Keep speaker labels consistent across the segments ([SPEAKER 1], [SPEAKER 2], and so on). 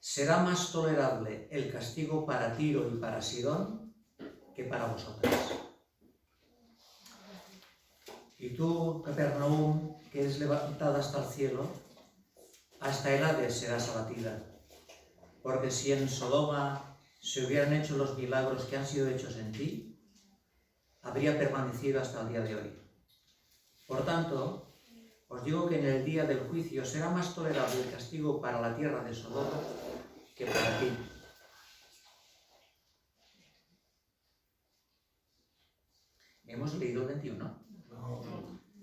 [SPEAKER 1] será más tolerable el castigo para Tiro y para Sidón que para vosotras. Y tú, Capernaum, que eres levantada hasta el cielo, hasta el Hades serás abatida. Porque si en Sodoma se hubieran hecho los milagros que han sido hechos en ti, habría permanecido hasta el día de hoy. Por tanto, os digo que en el día del juicio será más tolerable el castigo para la tierra de Sodoma que para ti. ¿Hemos leído el 21? No.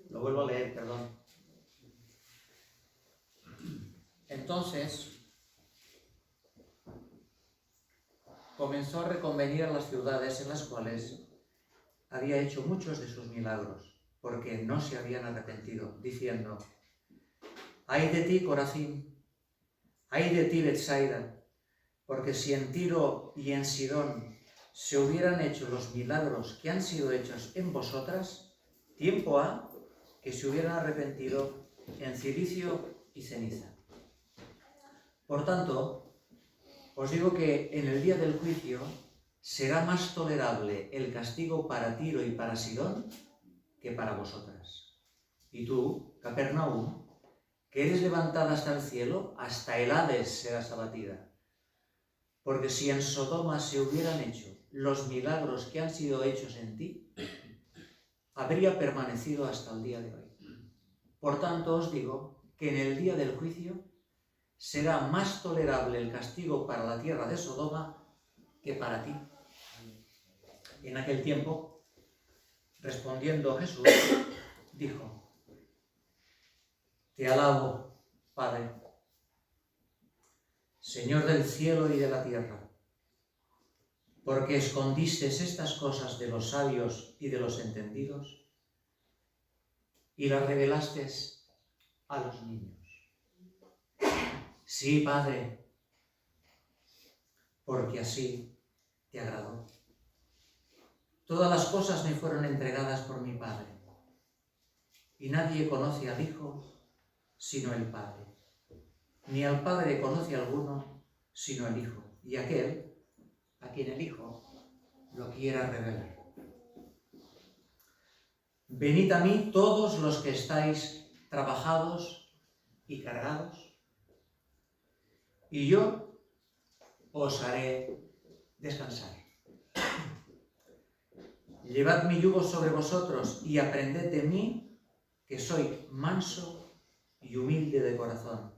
[SPEAKER 1] Lo vuelvo a leer, perdón. Entonces, comenzó a reconvenir a las ciudades en las cuales había hecho muchos de sus milagros, porque no se habían arrepentido, diciendo: ¡ay de ti, Corazín! ¡Ay de ti, Betsaida! Porque si en Tiro y en Sidón se hubieran hecho los milagros que han sido hechos en vosotras, tiempo ha que se hubieran arrepentido en cilicio y ceniza. Por tanto, os digo que en el día del juicio será más tolerable el castigo para Tiro y para Sidón que para vosotras. Y tú, Capernaum, que eres levantada hasta el cielo, hasta el Hades serás abatida. Porque si en Sodoma se hubieran hecho los milagros que han sido hechos en ti, habría permanecido hasta el día de hoy. Por tanto, os digo que en el día del juicio será más tolerable el castigo para la tierra de Sodoma que para ti. En aquel tiempo, respondiendo Jesús, dijo: Te alabo, Padre, Señor del cielo y de la tierra, porque escondiste estas cosas de los sabios y de los entendidos y las revelaste a los niños. Sí, Padre, porque así te agradó. Todas las cosas me fueron entregadas por mi Padre, y nadie conoce al Hijo sino el Padre, ni al Padre conoce alguno sino el Hijo, y aquel a quien el Hijo lo quiera revelar. Venid a mí todos los que estáis trabajados y cargados, y yo os haré descansar. Llevad mi yugo sobre vosotros y aprended de mí, que soy manso y humilde de corazón,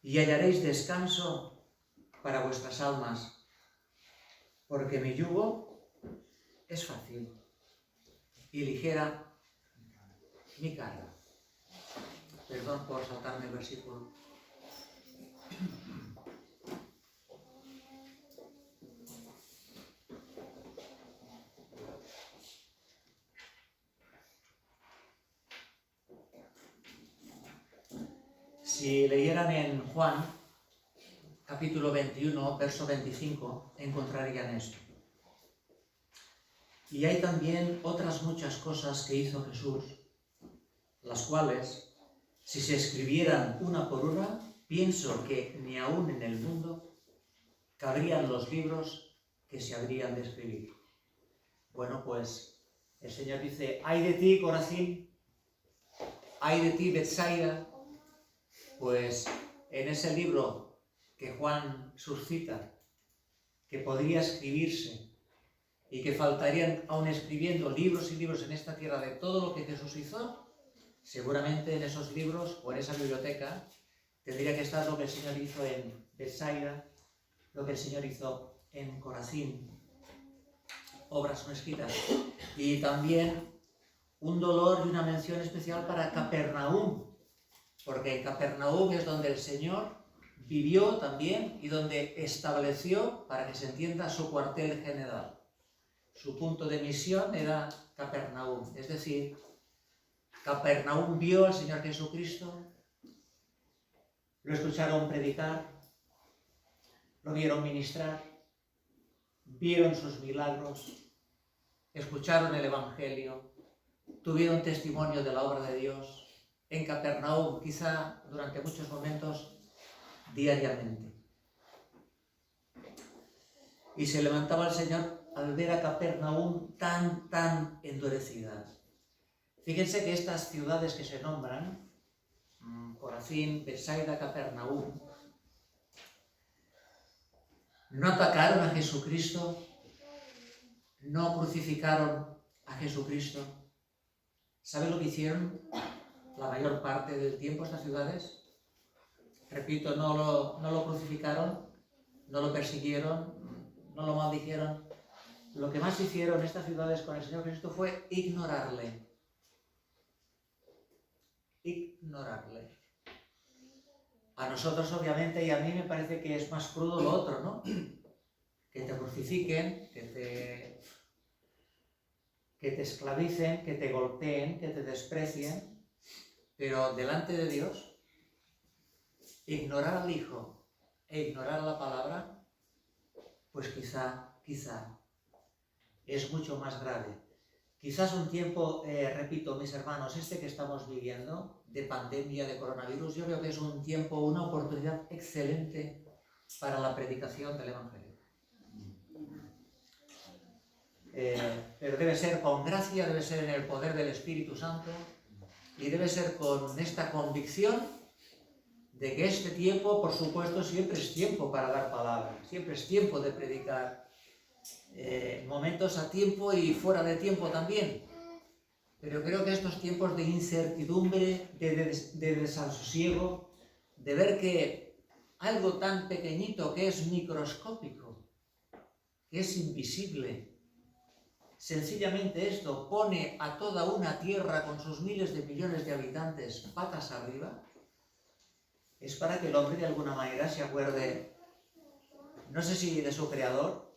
[SPEAKER 1] y hallaréis descanso para vuestras almas, porque mi yugo es fácil y ligera mi carga. Perdón por saltarme el versículo. Si leyeran en Juan, capítulo 21, verso 25, encontrarían esto. Y hay también otras muchas cosas que hizo Jesús, las cuales, si se escribieran una por una, pienso que ni aún en el mundo cabrían los libros que se habrían de escribir. Bueno, pues el Señor dice: ¡ay de ti, Corazín! ¡Ay de ti, Betsaida! Pues en ese libro que Juan suscita, que podría escribirse y que faltarían aún escribiendo libros y libros en esta tierra de todo lo que Jesús hizo, seguramente en esos libros o en esa biblioteca tendría que estar lo que el Señor hizo en Betsaida, lo que el Señor hizo en Corazín, obras no escritas, y también un dolor y una mención especial para Capernaum, porque en Capernaum es donde el Señor vivió también y donde estableció, para que se entienda, su cuartel general. Su punto de misión era Capernaum, es decir, Capernaum vio al Señor Jesucristo, lo escucharon predicar, lo vieron ministrar, vieron sus milagros, escucharon el Evangelio, tuvieron testimonio de la obra de Dios. En Capernaum, quizá durante muchos momentos, diariamente. Y se levantaba el Señor al ver a Capernaum tan endurecida. Fíjense que estas ciudades que se nombran, Corazín, Betsaida, Capernaum, no atacaron a Jesucristo, no crucificaron a Jesucristo. ¿Saben lo que hicieron la mayor parte del tiempo estas ciudades? Repito, no lo crucificaron, no lo persiguieron, no lo maldijeron. Lo que más hicieron estas ciudades con el Señor Jesucristo fue ignorarle. Ignorarle. A nosotros, obviamente, y a mí me parece que es más crudo lo otro, ¿no? Que te crucifiquen, que te esclavicen, que te golpeen, que te desprecien, pero delante de Dios, ignorar al Hijo e ignorar la palabra, pues quizá es mucho más grave. Quizás un tiempo, repito, mis hermanos, este que estamos viviendo, de pandemia, de coronavirus, yo creo que es un tiempo, una oportunidad excelente para la predicación del Evangelio. Pero debe ser con gracia, debe ser en el poder del Espíritu Santo y debe ser con esta convicción de que este tiempo, por supuesto, siempre es tiempo para dar palabra, siempre es tiempo de predicar, momentos a tiempo y fuera de tiempo también. Pero creo que estos tiempos de incertidumbre, de desasosiego, de ver que algo tan pequeñito que es microscópico, que es invisible, sencillamente esto pone a toda una tierra con sus miles de millones de habitantes patas arriba, es para que el hombre de alguna manera se acuerde, no sé si de su creador,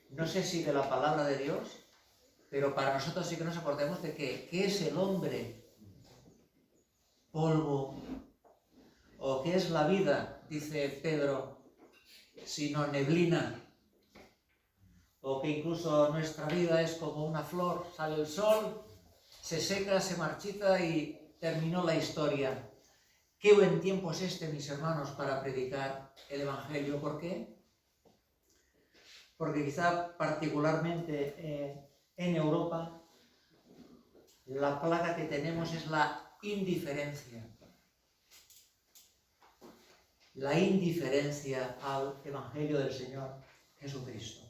[SPEAKER 1] no sé si de la palabra de Dios, pero para nosotros sí que nos acordemos de que ¿qué es el hombre? Polvo. ¿O qué es la vida? Dice Pedro, sino neblina. O que incluso nuestra vida es como una flor, sale el sol, se seca, se marchita y terminó la historia. Qué buen tiempo es este, mis hermanos, para predicar el Evangelio. ¿Por qué? Porque quizá particularmente en Europa la plaga que tenemos es la indiferencia. La indiferencia al Evangelio del Señor Jesucristo.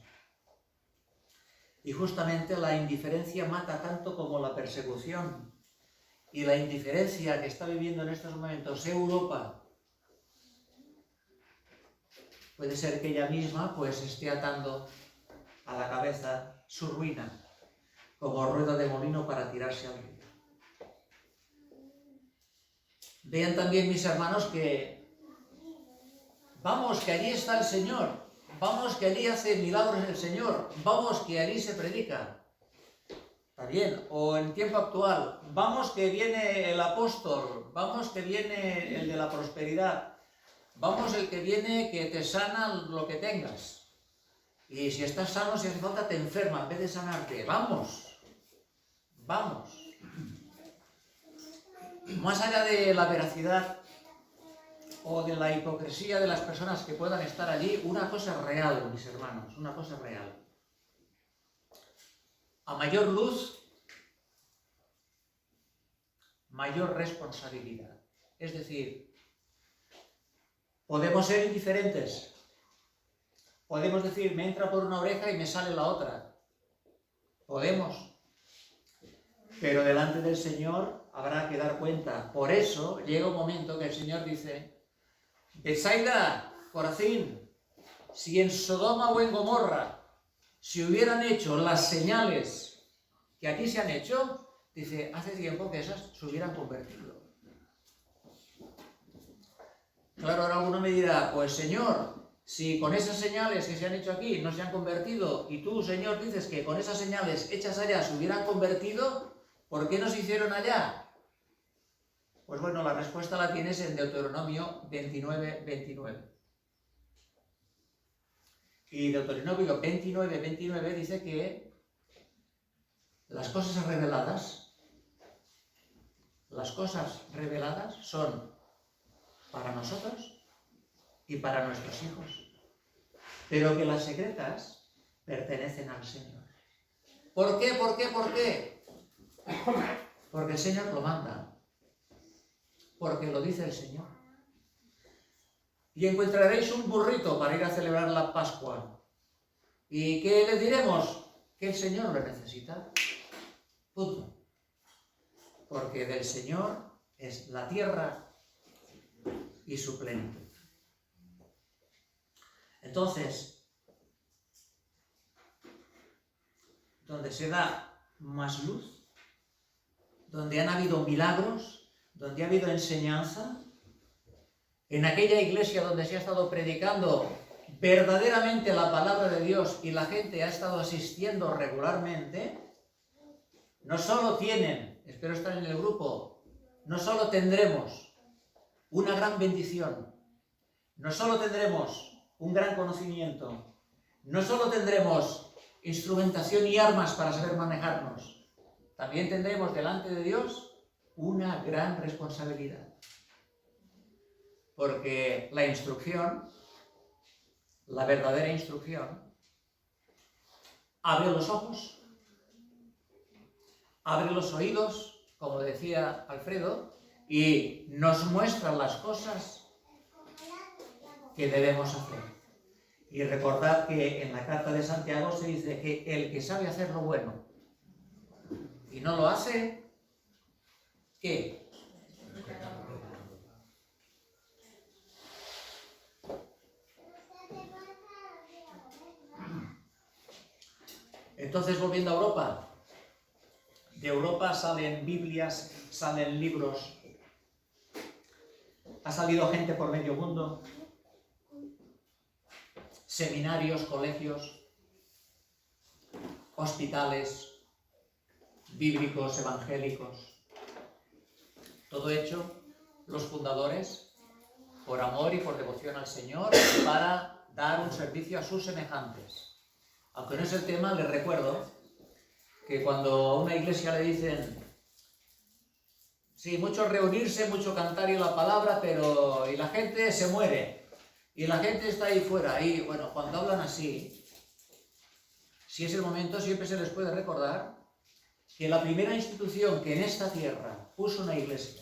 [SPEAKER 1] Y justamente la indiferencia mata tanto como la persecución. Y la indiferencia que está viviendo en estos momentos Europa, puede ser que ella misma pues esté atando a la cabeza su ruina, como rueda de molino para tirarse al río. Vean también, mis hermanos, que vamos, que allí está el Señor, vamos, que allí hace milagros el Señor, vamos, que allí se predica. Está bien, o en tiempo actual, vamos que viene el apóstol, vamos que viene el de la prosperidad, vamos el que viene que te sana lo que tengas. Y si estás sano, si hace falta, te enferma en vez de sanarte. Vamos, vamos. Más allá de la veracidad o de la hipocresía de las personas que puedan estar allí, una cosa real, mis hermanos, una cosa real. A mayor luz, mayor responsabilidad. Es decir, podemos ser indiferentes. Podemos decir, me entra por una oreja y me sale la otra. Podemos. Pero delante del Señor habrá que dar cuenta. Por eso llega un momento que el Señor dice, Betsaida, Corazín, si en Sodoma o en Gomorra si hubieran hecho las señales que aquí se han hecho, dice, hace tiempo que esas se hubieran convertido. Claro, ahora alguno me dirá, pues Señor, si con esas señales que se han hecho aquí no se han convertido, y tú, Señor, dices que con esas señales hechas allá se hubieran convertido, ¿por qué no se hicieron allá? Pues bueno, la respuesta la tienes en Deuteronomio 29:29. Y Deuteronomio 29:29 dice que las cosas reveladas son para nosotros y para nuestros hijos. pero que las secretas pertenecen al Señor. ¿Por qué? ¿Por qué? ¿Por qué? Porque el Señor lo manda, porque lo dice el Señor. Y encontraréis un burrito para ir a celebrar la Pascua. ¿Y qué le diremos? Que el Señor lo necesita. Punto. Porque del Señor es la tierra y su plenitud. Entonces, donde se da más luz, donde han habido milagros, donde ha habido enseñanza, en aquella iglesia donde se ha estado predicando verdaderamente la palabra de Dios y la gente ha estado asistiendo regularmente, no solo tienen, espero estar en el grupo, no solo tendremos una gran bendición, no solo tendremos un gran conocimiento, no solo tendremos instrumentación y armas para saber manejarnos, también tendremos delante de Dios una gran responsabilidad. Porque la instrucción, la verdadera instrucción, abre los ojos, abre los oídos, como decía Alfredo, y nos muestra las cosas que debemos hacer. Y recordad que en la carta de Santiago se dice que el que sabe hacer lo bueno y no lo hace, ¿qué? Entonces, volviendo a Europa, de Europa salen Biblias, salen libros, ha salido gente por medio mundo, seminarios, colegios, hospitales, bíblicos, evangélicos, todo hecho, los fundadores, por amor y por devoción al Señor, para dar un servicio a sus semejantes. Aunque no es el tema, les recuerdo que cuando a una iglesia le dicen, sí, mucho reunirse, mucho cantar y la palabra, pero y la gente se muere, y la gente está ahí fuera, y bueno, cuando hablan así, si es el momento, siempre se les puede recordar que la primera institución que en esta tierra puso una iglesia,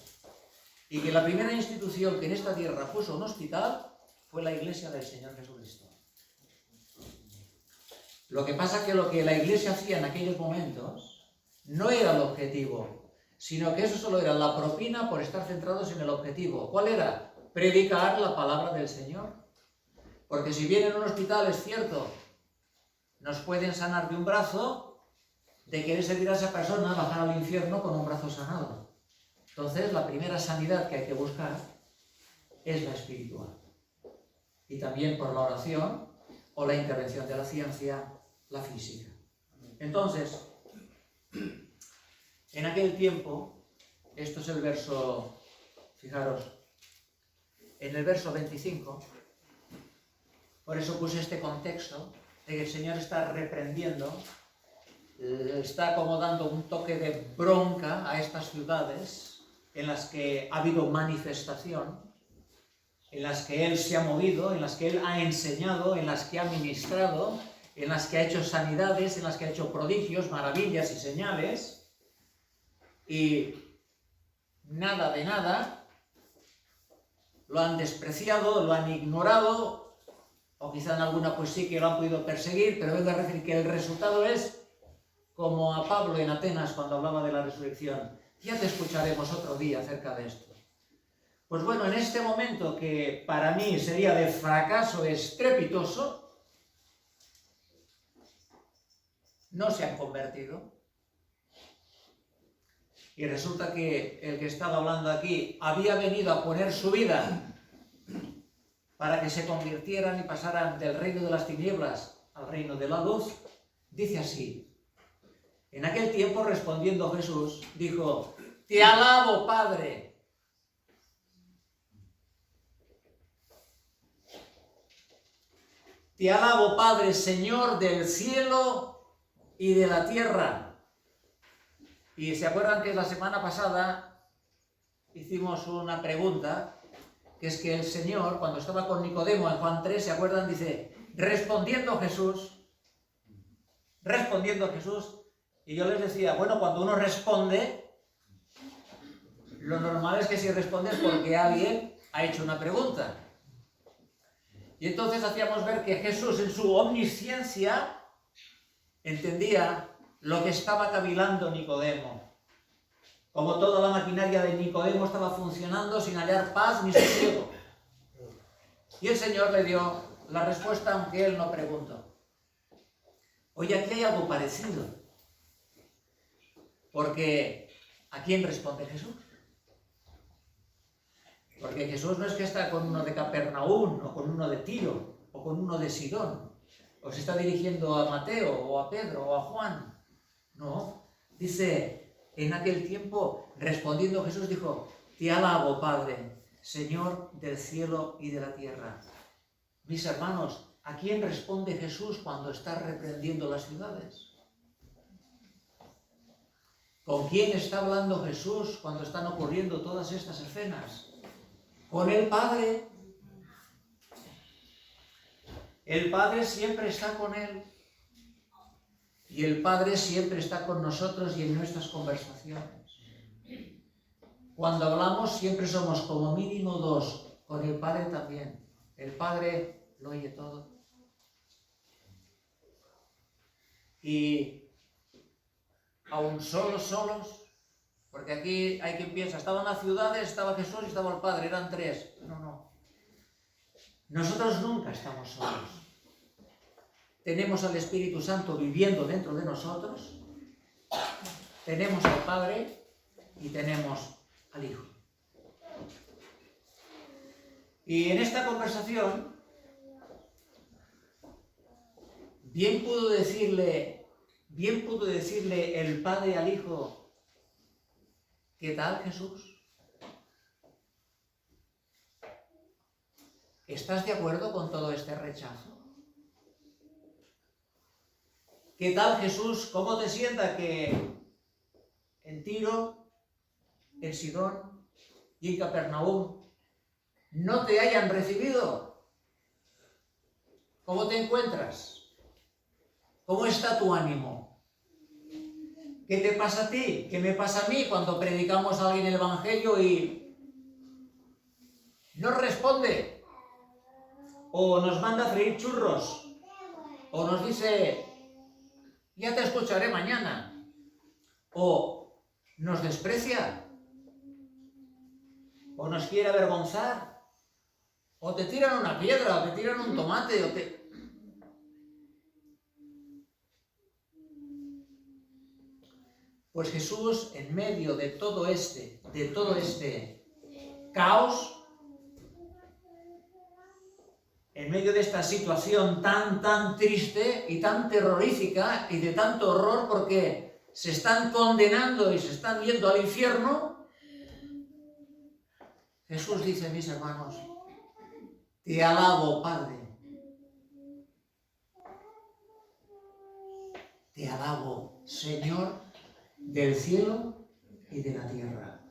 [SPEAKER 1] y que la primera institución que en esta tierra puso un hospital, fue la iglesia del Señor Jesucristo. Lo que pasa es que lo que la iglesia hacía en aquellos momentos no era el objetivo, sino que eso solo era la propina por estar centrados en el objetivo. ¿Cuál era? Predicar la palabra del Señor. Porque si bien en un hospital es cierto, nos pueden sanar de un brazo, ¿de qué le servirá a esa persona bajar al infierno con un brazo sanado? Entonces, la primera sanidad que hay que buscar es la espiritual. Y también por la oración o la intervención de la ciencia, la física. Entonces, en aquel tiempo, esto es el verso, fijaros, en el verso 25, por eso puse este contexto, de que el Señor está reprendiendo, está como dando un toque de bronca a estas ciudades en las que ha habido manifestación, en las que Él se ha movido, en las que Él ha enseñado, en las que ha ministrado, en las que ha hecho sanidades, en las que ha hecho prodigios, maravillas y señales, y nada de nada, lo han despreciado, lo han ignorado, o quizá en alguna pues sí que lo han podido perseguir, pero vengo a decir que el resultado es como a Pablo en Atenas cuando hablaba de la resurrección. Ya te escucharemos otro día acerca de esto. Pues bueno, en este momento que para mí sería de fracaso estrepitoso, no se han convertido. Y resulta que el que estaba hablando aquí había venido a poner su vida para que se convirtieran y pasaran del reino de las tinieblas al reino de la luz. Dice así: en aquel tiempo, respondiendo Jesús, dijo: te alabo, Padre. Te alabo, Padre, Señor del cielo y de la tierra. Y se acuerdan que la semana pasada hicimos una pregunta, que es que el Señor, cuando estaba con Nicodemo en Juan 3, ¿se acuerdan? Dice: respondiendo Jesús, y yo les decía, bueno, cuando uno responde, lo normal es que si responde es porque alguien ha hecho una pregunta. Y entonces hacíamos ver que Jesús en su omnisciencia entendía lo que estaba cavilando Nicodemo. Como toda la maquinaria de Nicodemo estaba funcionando sin hallar paz ni sosiego. Y el Señor le dio la respuesta aunque él no preguntó. Oye, aquí hay algo parecido. Porque ¿a quién responde Jesús? Porque Jesús no es que está con uno de Capernaum, o con uno de Tiro, o con uno de Sidón, o se está dirigiendo a Mateo, o a Pedro, o a Juan. No, dice, en aquel tiempo, respondiendo Jesús, dijo, te alabo, Padre, Señor del cielo y de la tierra. Mis hermanos, ¿a quién responde Jesús cuando está reprendiendo las ciudades? ¿Con quién está hablando Jesús cuando están ocurriendo todas estas escenas? Con el Padre. El Padre siempre está con él. Y el Padre siempre está con nosotros y en nuestras conversaciones. Cuando hablamos siempre somos como mínimo dos. Con el Padre también. El Padre lo oye todo. Y aún solos, porque aquí hay quien piensa, estaban las ciudades, estaba Jesús y estaba el Padre, eran tres. No. Nosotros nunca estamos solos. Tenemos al Espíritu Santo viviendo dentro de nosotros, tenemos al Padre y tenemos al Hijo. Y en esta conversación, bien pudo decirle el Padre al Hijo, ¿qué tal, Jesús? ¿Estás de acuerdo con todo este rechazo? ¿Qué tal, Jesús? ¿Cómo te sienta que en Tiro, en Sidón y en Capernaum no te hayan recibido? ¿Cómo te encuentras? ¿Cómo está tu ánimo? ¿Qué te pasa a ti? ¿Qué me pasa a mí cuando predicamos a alguien el Evangelio y no responde? O nos manda a freír churros. O nos dice, ya te escucharé mañana. O nos desprecia. O nos quiere avergonzar. O te tiran una piedra, o te tiran un tomate, Pues Jesús, en medio de todo este caos, en medio de esta situación tan triste y tan terrorífica y de tanto horror porque se están condenando y se están yendo al infierno, Jesús dice, mis hermanos, te alabo, Padre. Te alabo, Señor del cielo y de la tierra.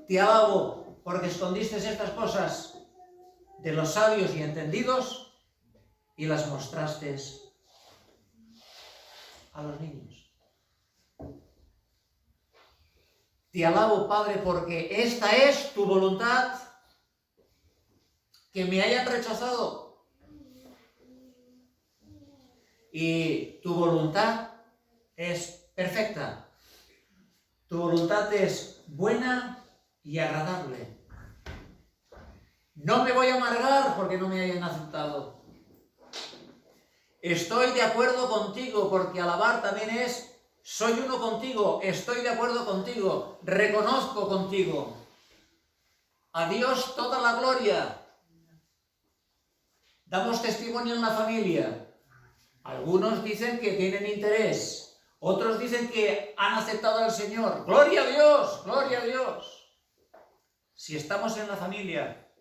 [SPEAKER 1] Te alabo porque escondiste estas cosas de los sabios y entendidos y las mostraste a los niños. Te alabo, Padre, porque esta es tu voluntad, que me hayan rechazado. Y tu voluntad es perfecta. Tu voluntad es buena y agradable. No me voy a amargar porque no me hayan aceptado. Estoy de acuerdo contigo porque alabar también es soy uno contigo, estoy de acuerdo contigo, reconozco contigo. A Dios toda la gloria. Damos testimonio en la familia. Algunos dicen que tienen interés, otros dicen que han aceptado al Señor. ¡Gloria a Dios! ¡Gloria a Dios! Si estamos en la familia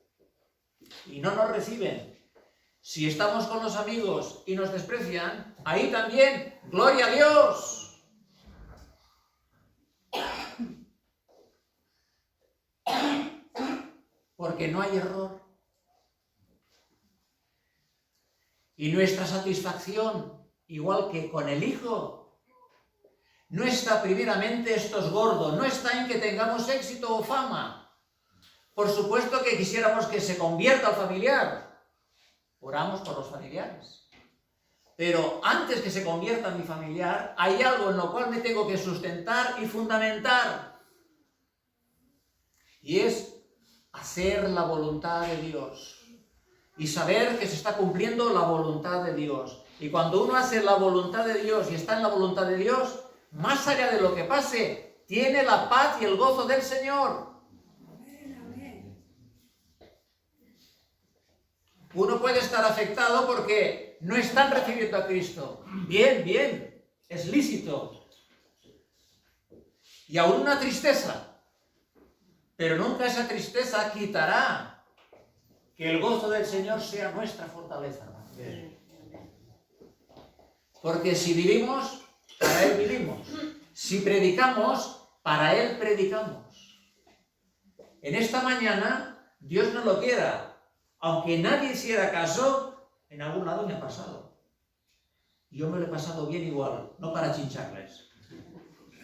[SPEAKER 1] y no nos reciben, si estamos con los amigos y nos desprecian, ahí también, ¡gloria a Dios! Porque no hay error. Y nuestra satisfacción, igual que con el Hijo, no está primeramente estos gordos, no está en que tengamos éxito o fama. Por supuesto que quisiéramos que se convierta al familiar. Oramos por los familiares. Pero antes que se convierta en mi familiar, hay algo en lo cual me tengo que sustentar y fundamentar. Y es hacer la voluntad de Dios. Y saber que se está cumpliendo la voluntad de Dios. Y cuando uno hace la voluntad de Dios y está en la voluntad de Dios, más allá de lo que pase, tiene la paz y el gozo del Señor. Uno puede estar afectado porque no están recibiendo a Cristo. Bien, bien, es lícito. Y aún una tristeza. Pero nunca esa tristeza quitará que el gozo del Señor sea nuestra fortaleza. Porque si vivimos, para Él vivimos. Si predicamos, para Él predicamos. En esta mañana, Dios no lo quiera. Aunque nadie hiciera caso, en algún lado me ha pasado. Yo me lo he pasado bien igual, no para chincharles.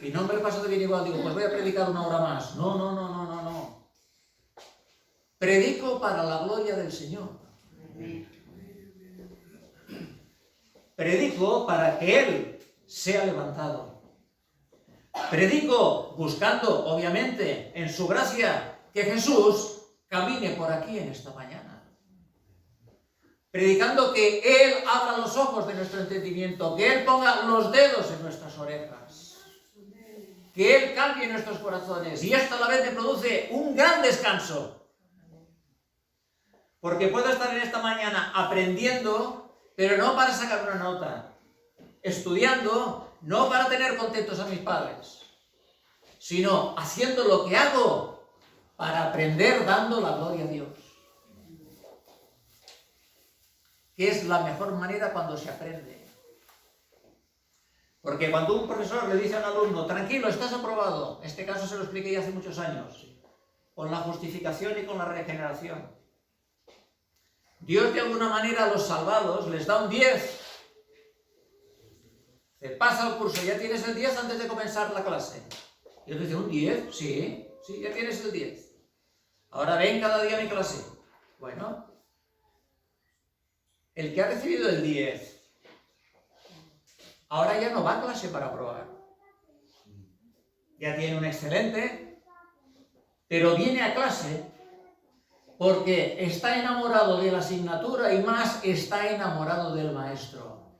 [SPEAKER 1] Y no me lo he pasado bien igual, digo, pues voy a predicar 1 hora más. No. Predico para la gloria del Señor. Predico para que Él sea levantado. Predico buscando, obviamente, en su gracia, que Jesús camine por aquí en esta mañana. Predicando que Él abra los ojos de nuestro entendimiento, que Él ponga los dedos en nuestras orejas, que Él cambie nuestros corazones. Y esto a la vez me produce un gran descanso. Porque puedo estar en esta mañana aprendiendo, pero no para sacar una nota. Estudiando, no para tener contentos a mis padres, sino haciendo lo que hago para aprender dando la gloria a Dios. Que es la mejor manera cuando se aprende. Porque cuando un profesor le dice a un alumno, tranquilo, estás aprobado, este caso se lo expliqué ya hace muchos años, con la justificación y con la regeneración. Dios de alguna manera a los salvados les da un 10. Se pasa el curso, ya tienes el 10 antes de comenzar la clase. Y él dice, ¿un 10? Sí, ya tienes el 10. Ahora ven cada día a mi clase. Bueno, el que ha recibido el 10, ahora ya no va a clase para aprobar. Ya tiene un excelente, pero viene a clase porque está enamorado de la asignatura y más está enamorado del maestro.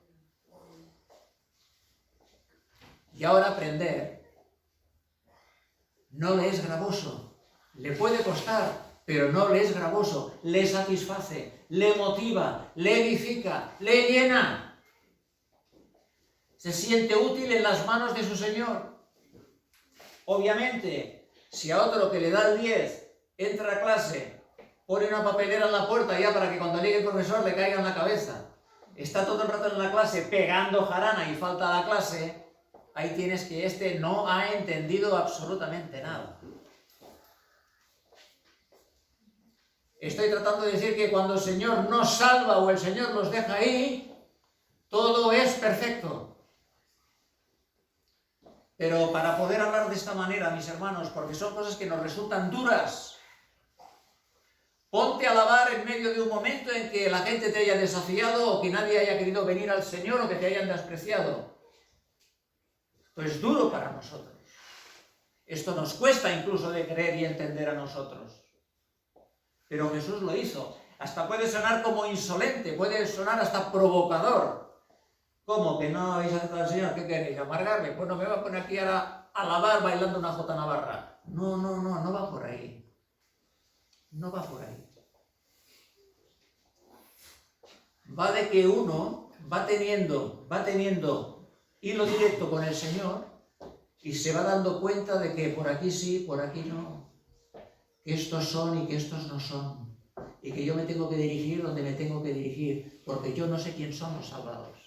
[SPEAKER 1] Y ahora aprender no le es gravoso, le puede costar, pero no le es gravoso, le satisface, le motiva, le edifica, le llena. Se siente útil en las manos de su Señor. Obviamente, si a otro que le da el 10 entra a clase, pone una papelera en la puerta ya para que cuando llegue el profesor le caiga en la cabeza, está todo el rato en la clase pegando jarana y falta la clase, ahí tienes que este no ha entendido absolutamente nada. Estoy tratando de decir que cuando el Señor nos salva o el Señor nos deja ahí, todo es perfecto. Pero para poder hablar de esta manera, mis hermanos, porque son cosas que nos resultan duras, ponte a alabar en medio de un momento en que la gente te haya desafiado o que nadie haya querido venir al Señor o que te hayan despreciado. Esto es duro para nosotros. Esto nos cuesta incluso de creer y entender a nosotros. Pero Jesús lo hizo. Hasta puede sonar como insolente, puede sonar hasta provocador. ¿Cómo? ¿Que no habéis aceptado al Señor? ¿Qué queréis? ¿Amargarme? Pues no me va a poner aquí ahora a alabar bailando una jota navarra. No va por ahí. No va por ahí. Va de que uno va teniendo hilo directo con el Señor y se va dando cuenta de que por aquí sí, por aquí no. Que estos son y que estos no son. Y que yo me tengo que dirigir donde me tengo que dirigir, porque yo no sé quién son los salvados.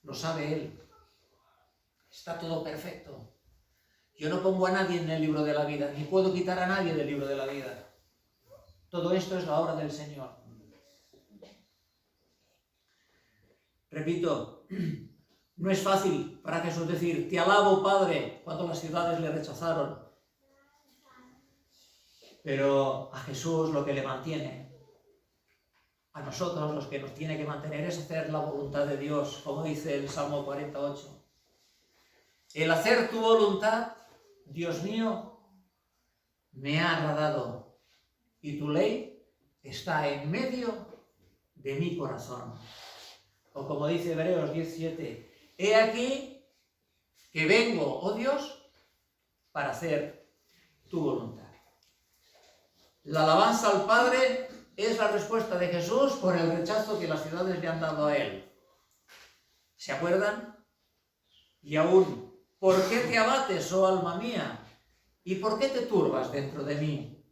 [SPEAKER 1] Lo sabe Él. Está todo perfecto. Yo no pongo a nadie en el libro de la vida, ni puedo quitar a nadie del libro de la vida. Todo esto es la obra del Señor. Repito, no es fácil para Jesús decir, te alabo, Padre, cuando las ciudades le rechazaron. Pero a Jesús lo que le mantiene, a nosotros los que nos tiene que mantener es hacer la voluntad de Dios, como dice el Salmo 48. El hacer tu voluntad, Dios mío, me ha agradado, y tu ley está en medio de mi corazón. O como dice Hebreos 17, he aquí que vengo, oh Dios, para hacer tu voluntad. La alabanza al Padre es la respuesta de Jesús por el rechazo que las ciudades le han dado a él. ¿Se acuerdan? Y aún, ¿por qué te abates, oh alma mía? ¿Y por qué te turbas dentro de mí?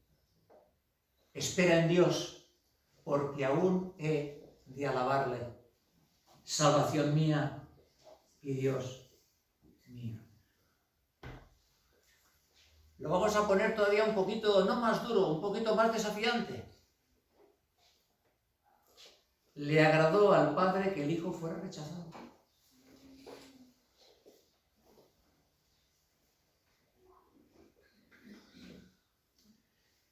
[SPEAKER 1] Espera en Dios, porque aún he de alabarle. Salvación mía y Dios mío. Lo vamos a poner todavía un poquito, no más duro, un poquito más desafiante. Le agradó al Padre que el Hijo fuera rechazado.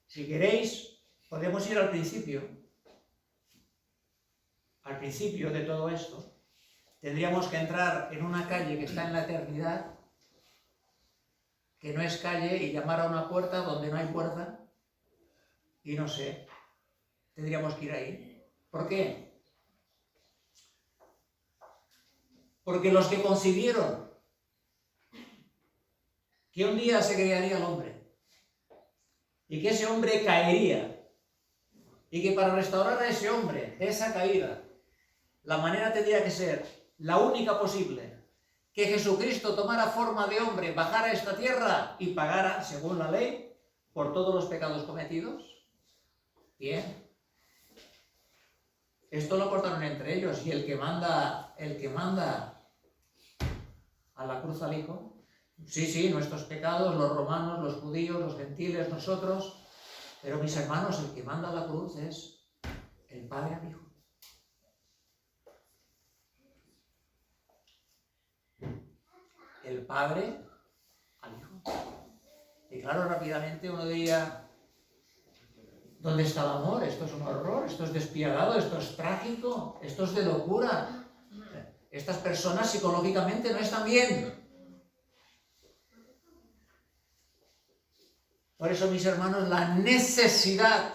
[SPEAKER 1] Si queréis, podemos ir al principio. Al principio de todo esto, tendríamos que entrar en una calle que está en la eternidad, que no es calle, y llamar a una puerta donde no hay puerta, y no sé, tendríamos que ir ahí. ¿Por qué? Porque los que concibieron que un día se crearía el hombre, y que ese hombre caería, y que para restaurar a ese hombre de esa caída, la manera tendría que ser la única posible, que Jesucristo tomara forma de hombre, bajara a esta tierra y pagara, según la ley, por todos los pecados cometidos. Bien. Esto lo cortaron entre ellos, y el que manda a la cruz al Hijo, sí, nuestros pecados, los romanos, los judíos, los gentiles, nosotros, pero mis hermanos, el que manda a la cruz es el Padre al Hijo. El Padre al Hijo. Y claro, rápidamente uno diría, ¿dónde está el amor? Esto es un horror, esto es despiadado, esto es trágico, esto es de locura. Estas personas psicológicamente no están bien. Por eso, mis hermanos, la necesidad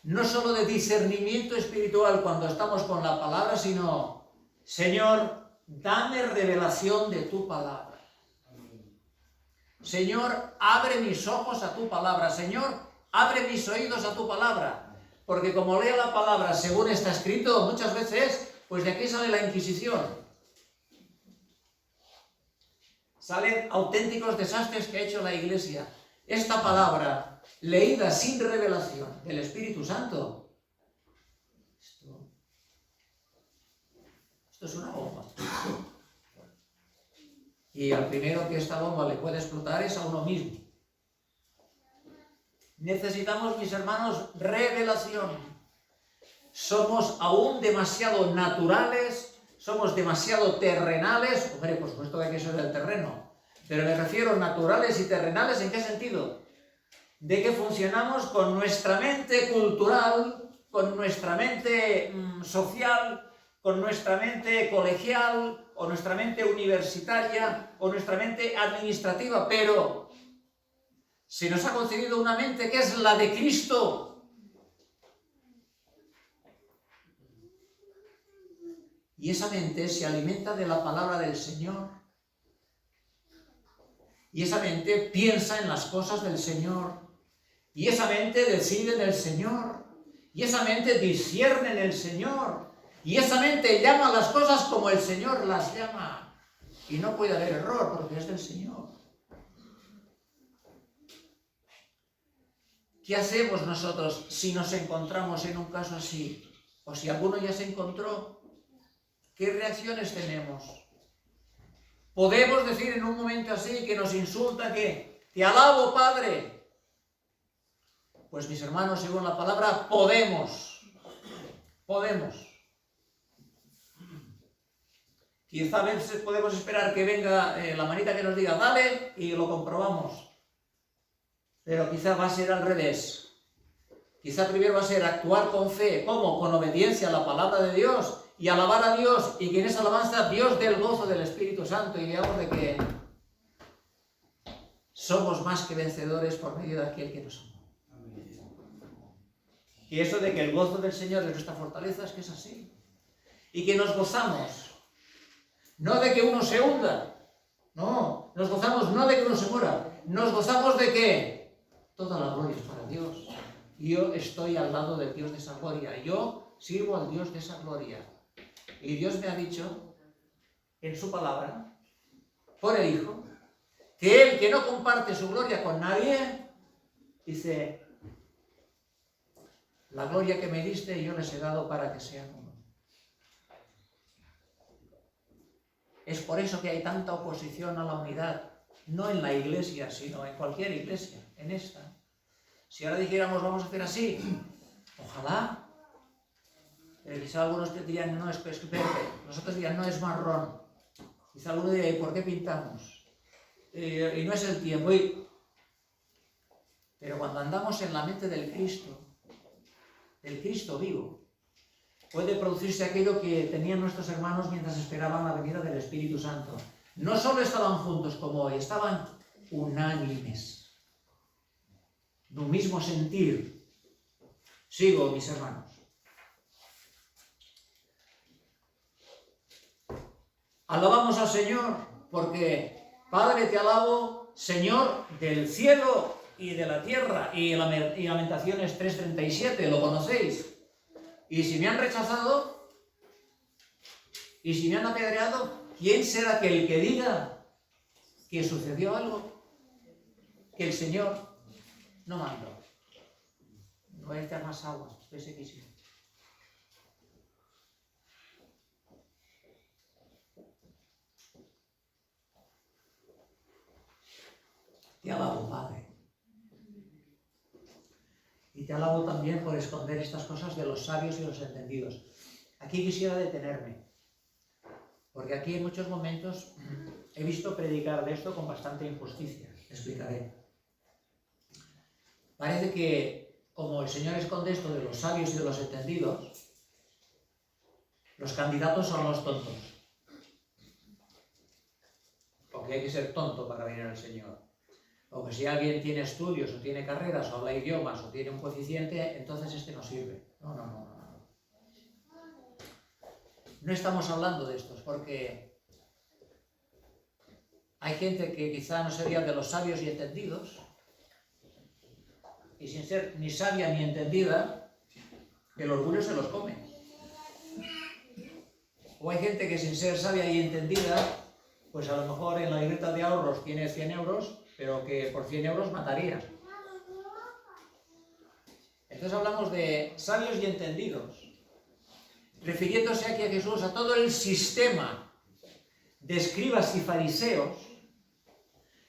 [SPEAKER 1] no solo de discernimiento espiritual cuando estamos con la palabra, sino, Señor, dame revelación de tu palabra. Señor, abre mis ojos a tu palabra. Señor, abre mis oídos a tu palabra. Porque como leo la palabra según está escrito, muchas veces, pues de aquí sale la Inquisición. Salen auténticos desastres que ha hecho la Iglesia. Esta palabra, leída sin revelación del Espíritu Santo, esto es una bomba. Y al primero que esta bomba le puede explotar es a uno mismo. Necesitamos, mis hermanos, revelación. Somos aún demasiado naturales, somos demasiado terrenales. Hombre, por supuesto que hay que ser del terreno, pero me refiero naturales y terrenales, ¿en qué sentido? De que funcionamos con nuestra mente cultural, con nuestra mente social, con nuestra mente colegial, o nuestra mente universitaria, o nuestra mente administrativa, pero se nos ha concedido una mente que es la de Cristo. Y esa mente se alimenta de la palabra del Señor. Y esa mente piensa en las cosas del Señor. Y esa mente decide en el Señor. Y esa mente discierne en el Señor. Y esa mente llama las cosas como el Señor las llama. Y no puede haber error porque es del Señor. ¿Qué hacemos nosotros si nos encontramos en un caso así? O si alguno ya se encontró, ¿qué reacciones tenemos? Podemos decir en un momento así que nos insulta que te alabo, Padre. Pues mis hermanos, según la palabra, podemos. Quizá a veces podemos esperar que venga la manita que nos diga dale y lo comprobamos. Pero quizá va a ser al revés. Quizá primero va a ser actuar con fe. ¿Cómo? Con obediencia a la palabra de Dios y alabar a Dios, y que en esa alabanza Dios dé el gozo del Espíritu Santo y veamos de que somos más que vencedores por medio de aquel que nos amó. Y eso de que el gozo del Señor es nuestra fortaleza, es que es así. Y que nos gozamos, no de que uno se hunda, no, nos gozamos no de que uno se muera, nos gozamos de que toda la gloria es para Dios. Yo estoy al lado del Dios de esa gloria, yo sirvo al Dios de esa gloria. Y Dios me ha dicho en su palabra, por el Hijo, que Él, que no comparte su gloria con nadie, dice, la gloria que me diste yo les he dado para que sean uno. Es por eso que hay tanta oposición a la unidad, no en la iglesia, sino en cualquier iglesia, en esta. Si ahora dijéramos vamos a hacer así, ojalá. Pero quizá algunos dirían no es verde, nosotros dirían no es marrón. Quizá alguno diría ¿y por qué pintamos? Y no es el tiempo. Pero cuando andamos en la mente del Cristo vivo, puede producirse aquello que tenían nuestros hermanos mientras esperaban la venida del Espíritu Santo. No solo estaban juntos como hoy, estaban unánimes, de un mismo sentir. Sigo, mis hermanos. Alabamos al Señor porque, Padre, te alabo, Señor del cielo y de la tierra. Y Lamentaciones 3:37, lo conocéis. Y si me han rechazado, y si me han apedreado, ¿quién será aquel que diga que sucedió algo? Que el Señor no mandó. No voy a echar más agua, estoy sequísimo. Te alabo, Padre. Y te alabo también por esconder estas cosas de los sabios y los entendidos. Aquí quisiera detenerme, porque aquí en muchos momentos he visto predicar de esto con bastante injusticia. Explicaré. Parece que, como el Señor esconde esto de los sabios y de los entendidos, los candidatos son los tontos. Porque hay que ser tonto para venir al Señor. O que si alguien tiene estudios, o tiene carreras, o habla idiomas, o tiene un coeficiente, entonces este no sirve. No. No estamos hablando de estos, porque hay gente que quizá no sería de los sabios y entendidos, y sin ser ni sabia ni entendida, el orgullo se los come. O hay gente que sin ser sabia y entendida, pues a lo mejor en la libreta de ahorros tiene 100 euros, pero que por 100 euros mataría. Entonces hablamos de sabios y entendidos, refiriéndose aquí a Jesús, a todo el sistema de escribas y fariseos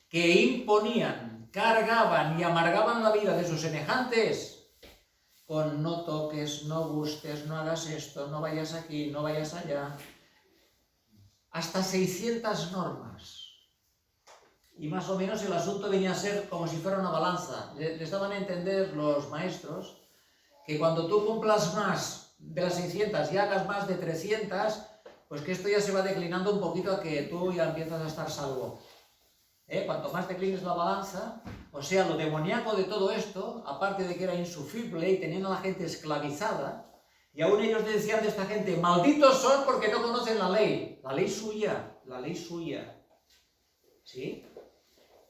[SPEAKER 1] que imponían, cargaban y amargaban la vida de sus semejantes con no toques, no gustes, no hagas esto, no vayas aquí, no vayas allá, hasta 600 normas. Y más o menos el asunto venía a ser como si fuera una balanza. Les daban a entender los maestros que cuando tú cumplas más de las 600 y hagas más de 300, pues que esto ya se va declinando un poquito a que tú ya empiezas a estar salvo. Cuanto más declines la balanza, o sea, lo demoníaco de todo esto, aparte de que era insufrible y tenían a la gente esclavizada, y aún ellos decían de esta gente, malditos son porque no conocen la ley suya, ¿sí?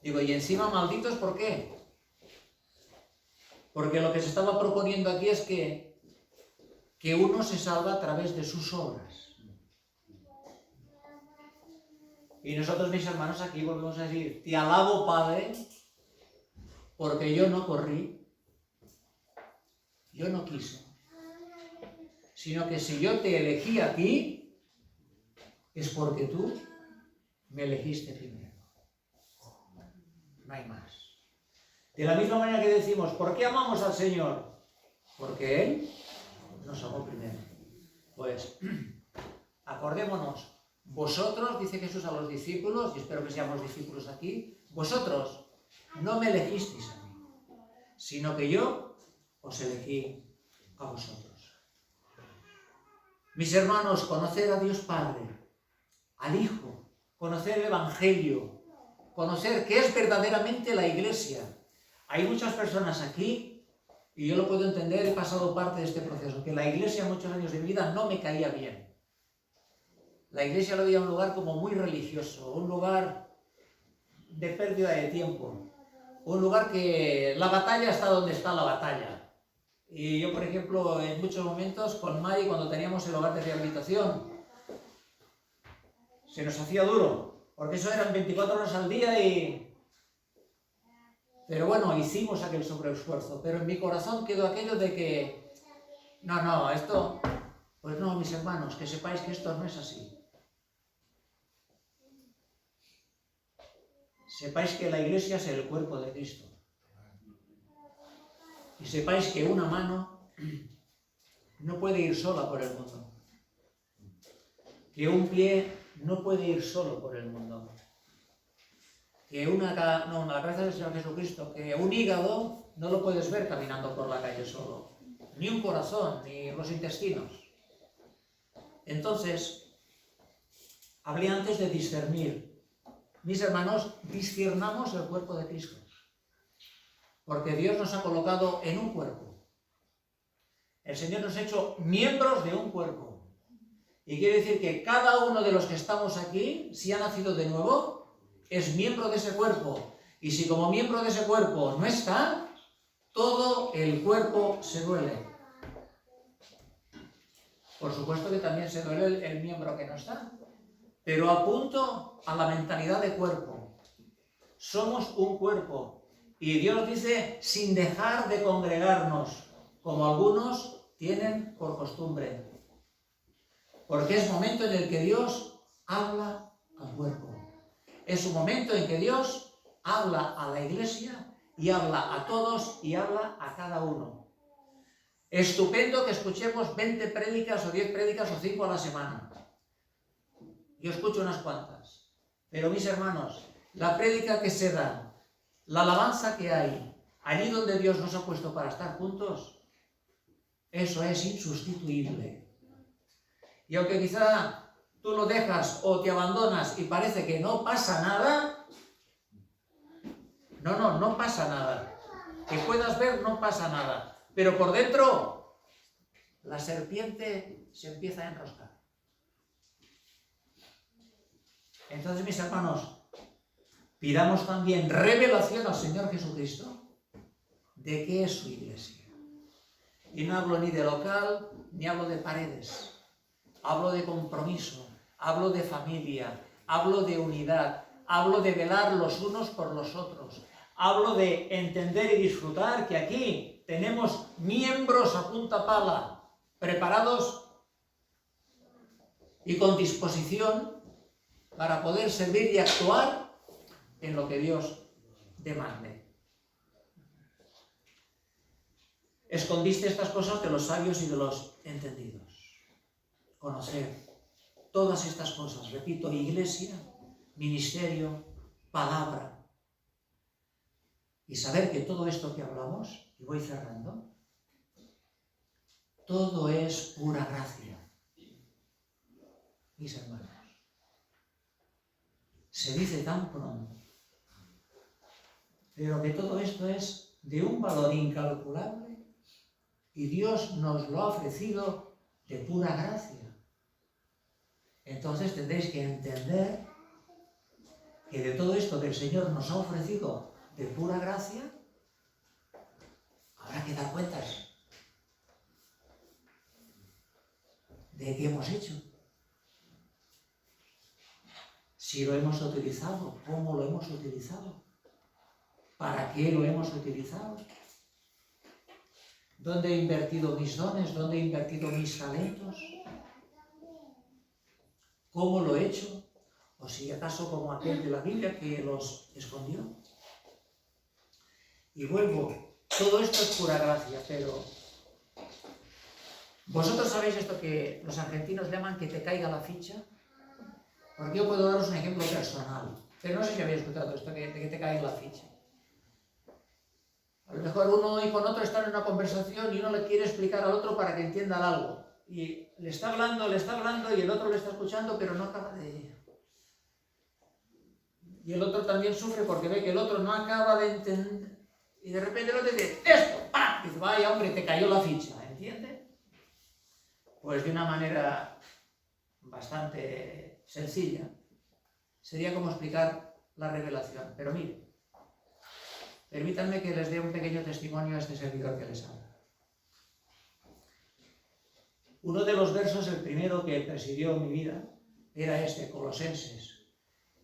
[SPEAKER 1] Digo, y encima malditos, ¿por qué? Porque lo que se estaba proponiendo aquí es que uno se salva a través de sus obras. Y nosotros, mis hermanos, aquí volvemos a decir, te alabo, Padre, porque yo no corrí, yo no quise, sino que si yo te elegí a ti, es porque tú me elegiste primero. No hay más. De la misma manera que decimos, ¿por qué amamos al Señor? Porque Él nos amó primero. Pues, acordémonos vosotros, dice Jesús a los discípulos, y espero que seamos discípulos aquí, vosotros no me elegisteis a mí, sino que yo os elegí a vosotros. Mis hermanos, conocer a Dios Padre, al Hijo, conocer el Evangelio, conocer qué es verdaderamente la Iglesia. Hay muchas personas aquí, y yo lo puedo entender, he pasado parte de este proceso, que la Iglesia en muchos años de mi vida no me caía bien. La Iglesia lo veía un lugar como muy religioso, un lugar de pérdida de tiempo, un lugar que la batalla está donde está la batalla. Y yo, por ejemplo, en muchos momentos con Mari, cuando teníamos el hogar de rehabilitación, se nos hacía duro, porque eso eran 24 horas al día Pero bueno, hicimos aquel sobreesfuerzo, pero en mi corazón quedó aquello de que, no, esto, pues no, mis hermanos, que sepáis que esto no es así. Sepáis que la Iglesia es el cuerpo de Cristo. Y sepáis que una mano no puede ir sola por el mundo. Que un pie no puede ir solo por el mundo. Que la cabeza del Señor Jesucristo, que un hígado no lo puedes ver caminando por la calle solo. Ni un corazón, ni los intestinos. Entonces, hablé antes de discernir. Mis hermanos, disciernamos el cuerpo de Cristo. Porque Dios nos ha colocado en un cuerpo. El Señor nos ha hecho miembros de un cuerpo. Y quiere decir que cada uno de los que estamos aquí, si ha nacido de nuevo, es miembro de ese cuerpo. Y si como miembro de ese cuerpo no está, todo el cuerpo se duele. Por supuesto que también se duele el miembro que no está. Pero apunto a la mentalidad de cuerpo. Somos un cuerpo. Y Dios dice, sin dejar de congregarnos, como algunos tienen por costumbre. Porque es momento en el que Dios habla al cuerpo. Es un momento en que Dios habla a la Iglesia y habla a todos y habla a cada uno. Estupendo que escuchemos 20 prédicas o 10 prédicas o 5 a la semana. Yo escucho unas cuantas. Pero mis hermanos, la prédica que se da, la alabanza que hay, allí donde Dios nos ha puesto para estar juntos, eso es insustituible. Y aunque quizá tú lo dejas o te abandonas y parece que no pasa nada, no pasa nada. Que puedas ver, no pasa nada. Pero por dentro, la serpiente se empieza a enroscar. Entonces, mis hermanos, pidamos también revelación al Señor Jesucristo de qué es su Iglesia. Y no hablo ni de local, ni hablo de paredes. Hablo de compromiso, hablo de familia, hablo de unidad, hablo de velar los unos por los otros. Hablo de entender y disfrutar que aquí tenemos miembros a punta pala, preparados y con disposición para poder servir y actuar en lo que Dios demande. Escondiste estas cosas de los sabios y de los entendidos. Conocer todas estas cosas, repito, Iglesia, ministerio, palabra. Y saber que todo esto que hablamos, y voy cerrando, todo es pura gracia. Mis hermanos, se dice tan pronto, pero que todo esto es de un valor incalculable y Dios nos lo ha ofrecido de pura gracia. Entonces tendréis que entender que de todo esto que el Señor nos ha ofrecido de pura gracia, habrá que dar cuentas de qué hemos hecho. Si lo hemos utilizado, cómo lo hemos utilizado, para qué lo hemos utilizado, dónde he invertido mis dones, dónde he invertido mis talentos, cómo lo he hecho, o si acaso como aquel de la Biblia que los escondió. Y vuelvo, todo esto es pura gracia, pero vosotros sabéis esto que los argentinos llaman que te caiga la ficha. Porque yo puedo daros un ejemplo personal, pero no sé si habéis escuchado esto, de que te cae la ficha. A lo mejor uno y con otro están en una conversación y uno le quiere explicar al otro para que entiendan algo. Y le está hablando y el otro le está escuchando, pero no acaba de... Y el otro también sufre porque ve que el otro no acaba de entender. Y de repente el otro dice, ¡esto! ¡Pam! Dice, vaya hombre, te cayó la ficha, ¿entiendes? Pues de una manera bastante sencilla. Sería como explicar la revelación. Pero mire, permítanme que les dé un pequeño testimonio a este servidor que les habla. Uno de los versos, el primero que presidió mi vida, era este, Colosenses.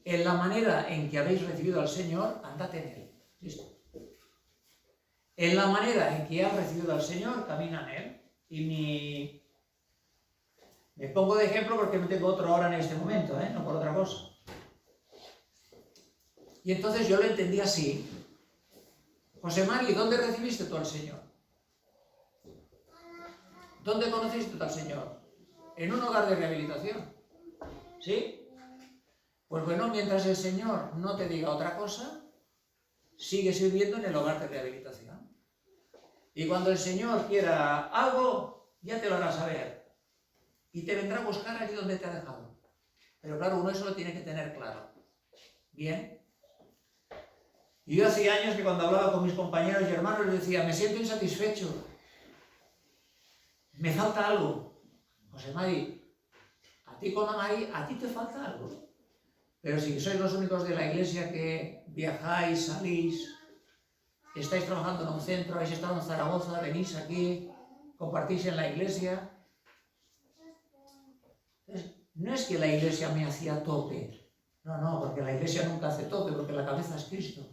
[SPEAKER 1] En la manera en que habéis recibido al Señor, andad en Él. ¿Listo? En la manera en que has recibido al Señor, camina en Él. Y me pongo de ejemplo porque no tengo otro ahora en este momento, no por otra cosa. Y entonces yo lo entendí así. José Mari, ¿dónde recibiste tú al Señor? ¿Dónde conociste tú al Señor? En un hogar de rehabilitación. ¿Sí? Pues bueno, mientras el Señor no te diga otra cosa, sigue sirviendo en el hogar de rehabilitación. Y cuando el Señor quiera algo, ya te lo hará saber. Y te vendrá a buscar allí donde te ha dejado. Pero claro, uno eso lo tiene que tener claro. Bien. Y yo hacía años que cuando hablaba con mis compañeros y hermanos les decía, me siento insatisfecho. Me falta algo. José Mari, a ti con Amari, a ti te falta algo. Pero si sois los únicos de la iglesia que viajáis, salís, estáis trabajando en un centro, habéis estado en Zaragoza, venís aquí, compartís en la iglesia. Entonces, no es que la iglesia me hacía tope. No, porque la iglesia nunca hace tope, porque la cabeza es Cristo.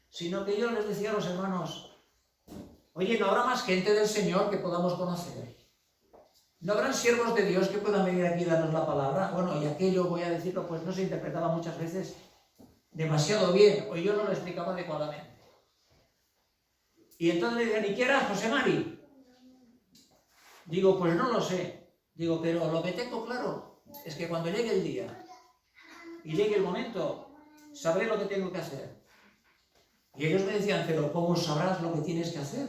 [SPEAKER 1] Sino que yo les decía a los hermanos, oye, ¿no habrá más gente del Señor que podamos conocer? ¿No habrán siervos de Dios que puedan venir aquí y darnos la palabra? Bueno, y aquello, voy a decirlo, pues no se interpretaba muchas veces demasiado bien, o yo no lo explicaba adecuadamente. Y entonces le decían, ¿y qué harás, José Mari? Digo, pues no lo sé. Digo, pero lo que tengo claro es que cuando llegue el día y llegue el momento, sabré lo que tengo que hacer. Y ellos me decían, pero ¿cómo sabrás lo que tienes que hacer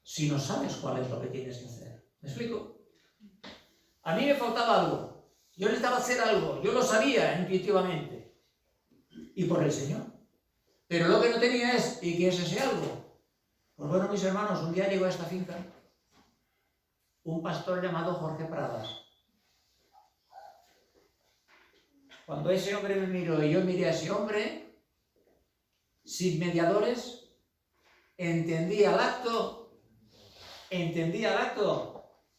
[SPEAKER 1] si no sabes cuál es lo que tienes que hacer? ¿Me explico? A mí me faltaba algo. Yo necesitaba hacer algo. Yo lo sabía intuitivamente. Y por el Señor. Pero lo que no tenía es, ¿y qué es ese algo? Pues bueno, mis hermanos, un día llegó a esta finca un pastor llamado Jorge Pradas. Cuando ese hombre me miró y yo miré a ese hombre, sin mediadores, entendí al acto,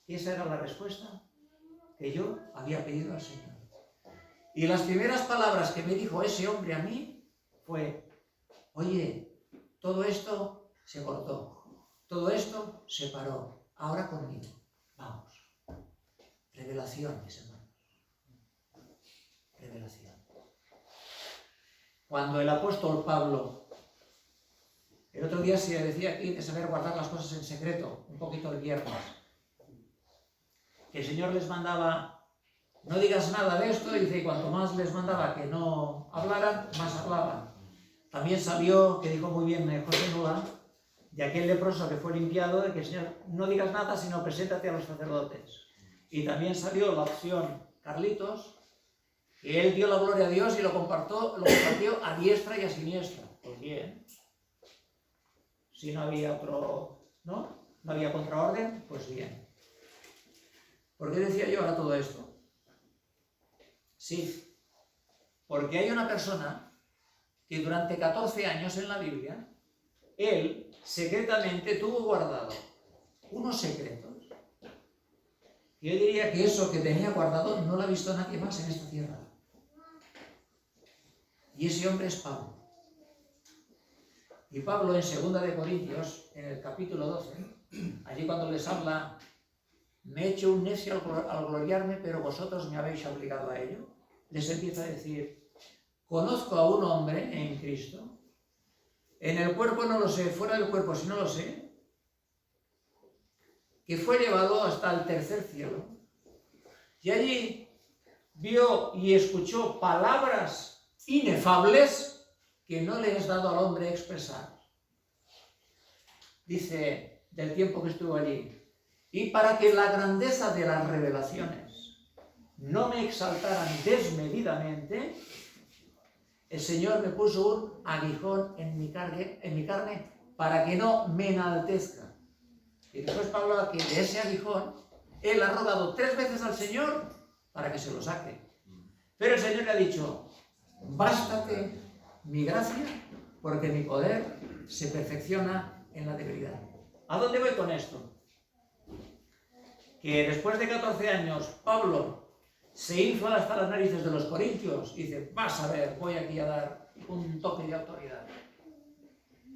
[SPEAKER 1] y esa era la respuesta que yo había pedido al Señor. Y las primeras palabras que me dijo ese hombre a mí fue, oye, todo esto se cortó, todo esto se paró, ahora conmigo, vamos. Revelación, mis hermanos. Revelación. Cuando el apóstol Pablo, el otro día se decía aquí de saber guardar las cosas en secreto, un poquito el viernes, que el Señor les mandaba, no digas nada de esto, y dice, cuanto más les mandaba que no hablaran, más hablaban. También salió, que dijo muy bien José Nula, de aquel leproso que fue limpiado, de que el Señor, no digas nada, sino preséntate a los sacerdotes. Y también salió la opción Carlitos, que él dio la gloria a Dios y lo compartió a diestra y a siniestra. Pues bien. Si no había otro, ¿no? No había contraorden, pues bien. ¿Por qué decía yo ahora todo esto? Sí, porque hay una persona que durante 14 años en la Biblia, él secretamente tuvo guardado unos secretos. Yo diría que eso que tenía guardado no lo ha visto nadie más en esta tierra. Y ese hombre es Pablo. Y Pablo en 2 de Corintios, en el capítulo 12, allí cuando les habla, me he hecho un necio al gloriarme, pero vosotros me habéis obligado a ello. Les empieza a decir, conozco a un hombre en Cristo, en el cuerpo no lo sé, fuera del cuerpo sí no lo sé, que fue llevado hasta el tercer cielo, y allí vio y escuchó palabras inefables que no le es dado al hombre expresar. Dice, del tiempo que estuvo allí, y para que la grandeza de las revelaciones no me exaltaran desmedidamente, el Señor me puso un aguijón en mi carne para que no me enaltezca. Y después Pablo habla que de ese aguijón, él ha rogado 3 veces al Señor para que se lo saque. Pero el Señor le ha dicho, bástate mi gracia, porque mi poder se perfecciona en la debilidad. ¿A dónde voy con esto? Que después de 14 años, Pablo se infla hasta las narices de los corintios y dice, vas a ver, voy aquí a dar un toque de autoridad.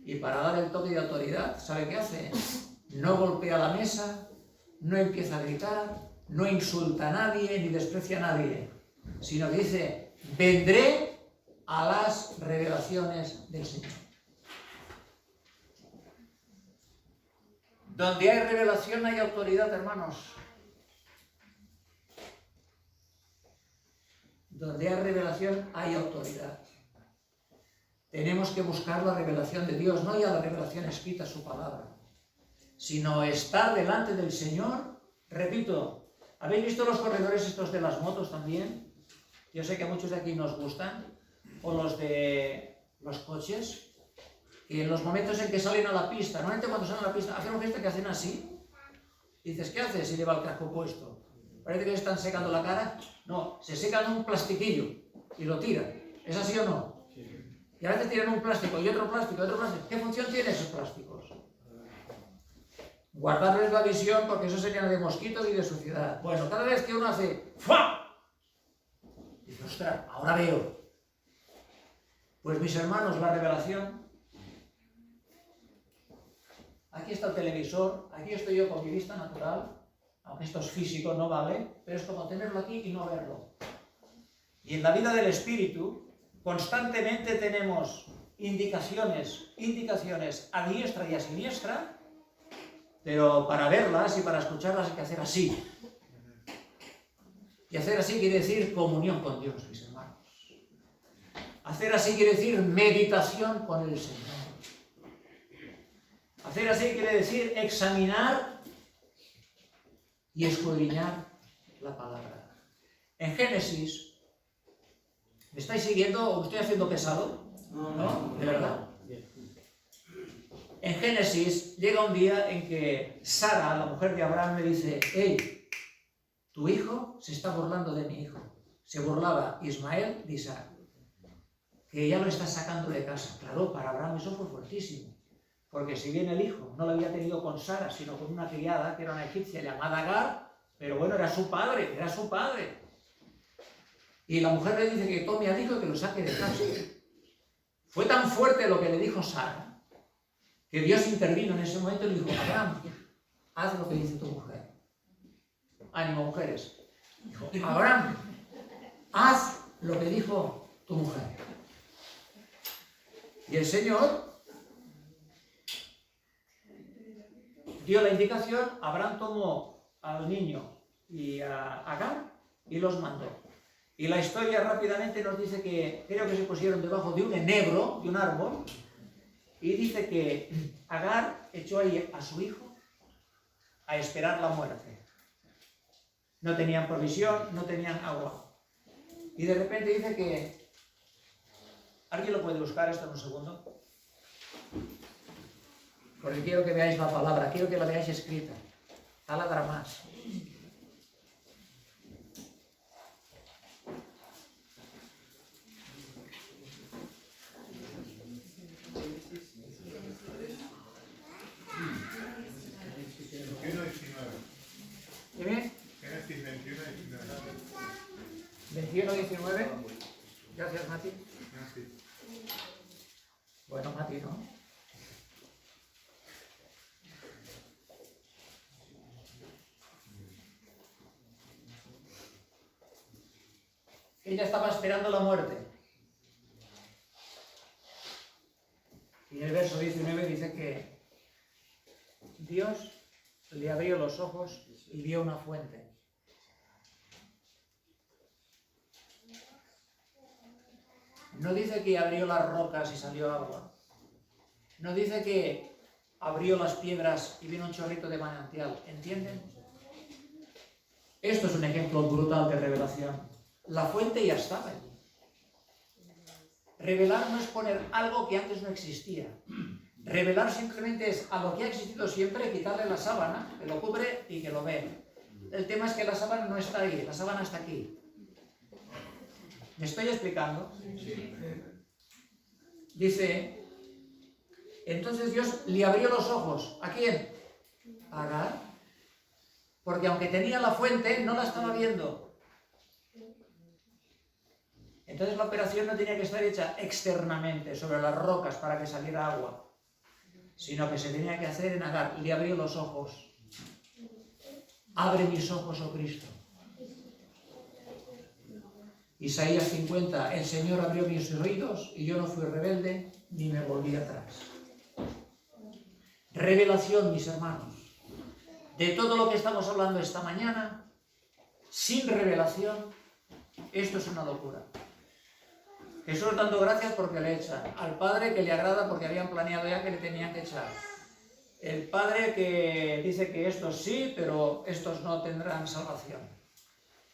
[SPEAKER 1] Y para dar el toque de autoridad, ¿sabe qué hace? No golpea la mesa, no empieza a gritar, no insulta a nadie ni desprecia a nadie, sino que dice, vendré a las revelaciones del Señor. Donde hay revelación hay autoridad, hermanos. Donde hay revelación hay autoridad. Tenemos que buscar la revelación de Dios, no ya la revelación escrita, su palabra, sino estar delante del Señor. Repito, ¿habéis visto los corredores estos de las motos también? Yo sé que a muchos de aquí nos gustan. O los de los coches, que en los momentos en que salen a la pista, normalmente cuando salen a la pista, hacen un gesto que hacen así. Y dices, ¿qué haces si lleva el casco puesto? ¿Parece que se están secando la cara? No, se secan un plastiquillo y lo tiran. ¿Es así o no? Y a veces tiran un plástico y otro plástico y otro plástico. ¿Qué función tienen esos plásticos? Guardarles la visión, porque eso se llena de mosquitos y de suciedad. Bueno, cada vez que uno hace ¡fua! Dice, ostras, ahora veo. Pues mis hermanos, la revelación. Aquí está el televisor, aquí estoy yo con mi vista natural, aunque esto es físico, no vale, pero es como tenerlo aquí y no verlo. Y en la vida del espíritu, constantemente tenemos indicaciones a diestra y a siniestra, pero para verlas y para escucharlas hay que hacer así. Y hacer así quiere decir comunión con Dios, mis hermanos. Hacer así quiere decir meditación con el Señor. Hacer así quiere decir examinar y escudriñar la palabra. En Génesis, ¿me estáis siguiendo o estoy haciendo pesado? ¿No? ¿De verdad? En Génesis llega un día en que Sara, la mujer de Abraham, le dice, hey, tu hijo se está burlando de mi hijo. Se burlaba Ismael de Isaac, que ya lo está sacando de casa. Claro, para Abraham eso fue fuertísimo, porque si bien el hijo no lo había tenido con Sara, sino con una criada, que era una egipcia llamada Agar, pero bueno, era su padre. Y la mujer le dice que tome al hijo y que lo saque de casa. Fue tan fuerte lo que le dijo Sara, que Dios intervino en ese momento y le dijo, Abraham, haz lo que dice tu mujer. Ánimo, mujeres. Dijo, Abraham, haz lo que dijo tu mujer. Y el Señor dio la indicación, Abraham tomó al niño y a Agar y los mandó. Y la historia rápidamente nos dice que creo que se pusieron debajo de un enebro, de un árbol, y dice que Agar echó ahí a su hijo a esperar la muerte. No tenían provisión, no tenían agua. Y de repente dice que... ¿Alguien lo puede buscar esto en un segundo? Porque quiero que veáis la palabra, quiero que la veáis escrita. Taladra más. Dime. 21-19. Gracias, Mati. Bueno, Mati, ¿no? Ella estaba esperando la muerte. Y en el verso 19 dice que Dios le abrió los ojos y vio una fuente. No dice que abrió las rocas y salió agua. No dice que abrió las piedras y vino un chorrito de manantial. ¿Entienden? Esto es un ejemplo brutal de revelación. La fuente ya estaba allí. Revelar no es poner algo que antes no existía. Revelar simplemente es a lo que ha existido siempre, quitarle la sábana, que lo cubre y que lo ve. El tema es que la sábana no está ahí, la sábana está aquí. ¿Me estoy explicando?
[SPEAKER 2] Sí.
[SPEAKER 1] Dice, entonces Dios le abrió los ojos. ¿A quién? A Agar. Porque aunque tenía la fuente, no la estaba viendo. Entonces la operación no tenía que estar hecha externamente, sobre las rocas, para que saliera agua, sino que se tenía que hacer en Agar. Le abrió los ojos. Abre mis ojos, oh Cristo. Isaías 50, el Señor abrió mis oídos y yo no fui rebelde ni me volví atrás. Revelación, mis hermanos. De todo lo que estamos hablando esta mañana, sin revelación, esto es una locura. Jesús dando gracias porque le echan. Al Padre que le agrada porque habían planeado ya que le tenían que echar. El Padre que dice que estos sí, pero estos no tendrán salvación.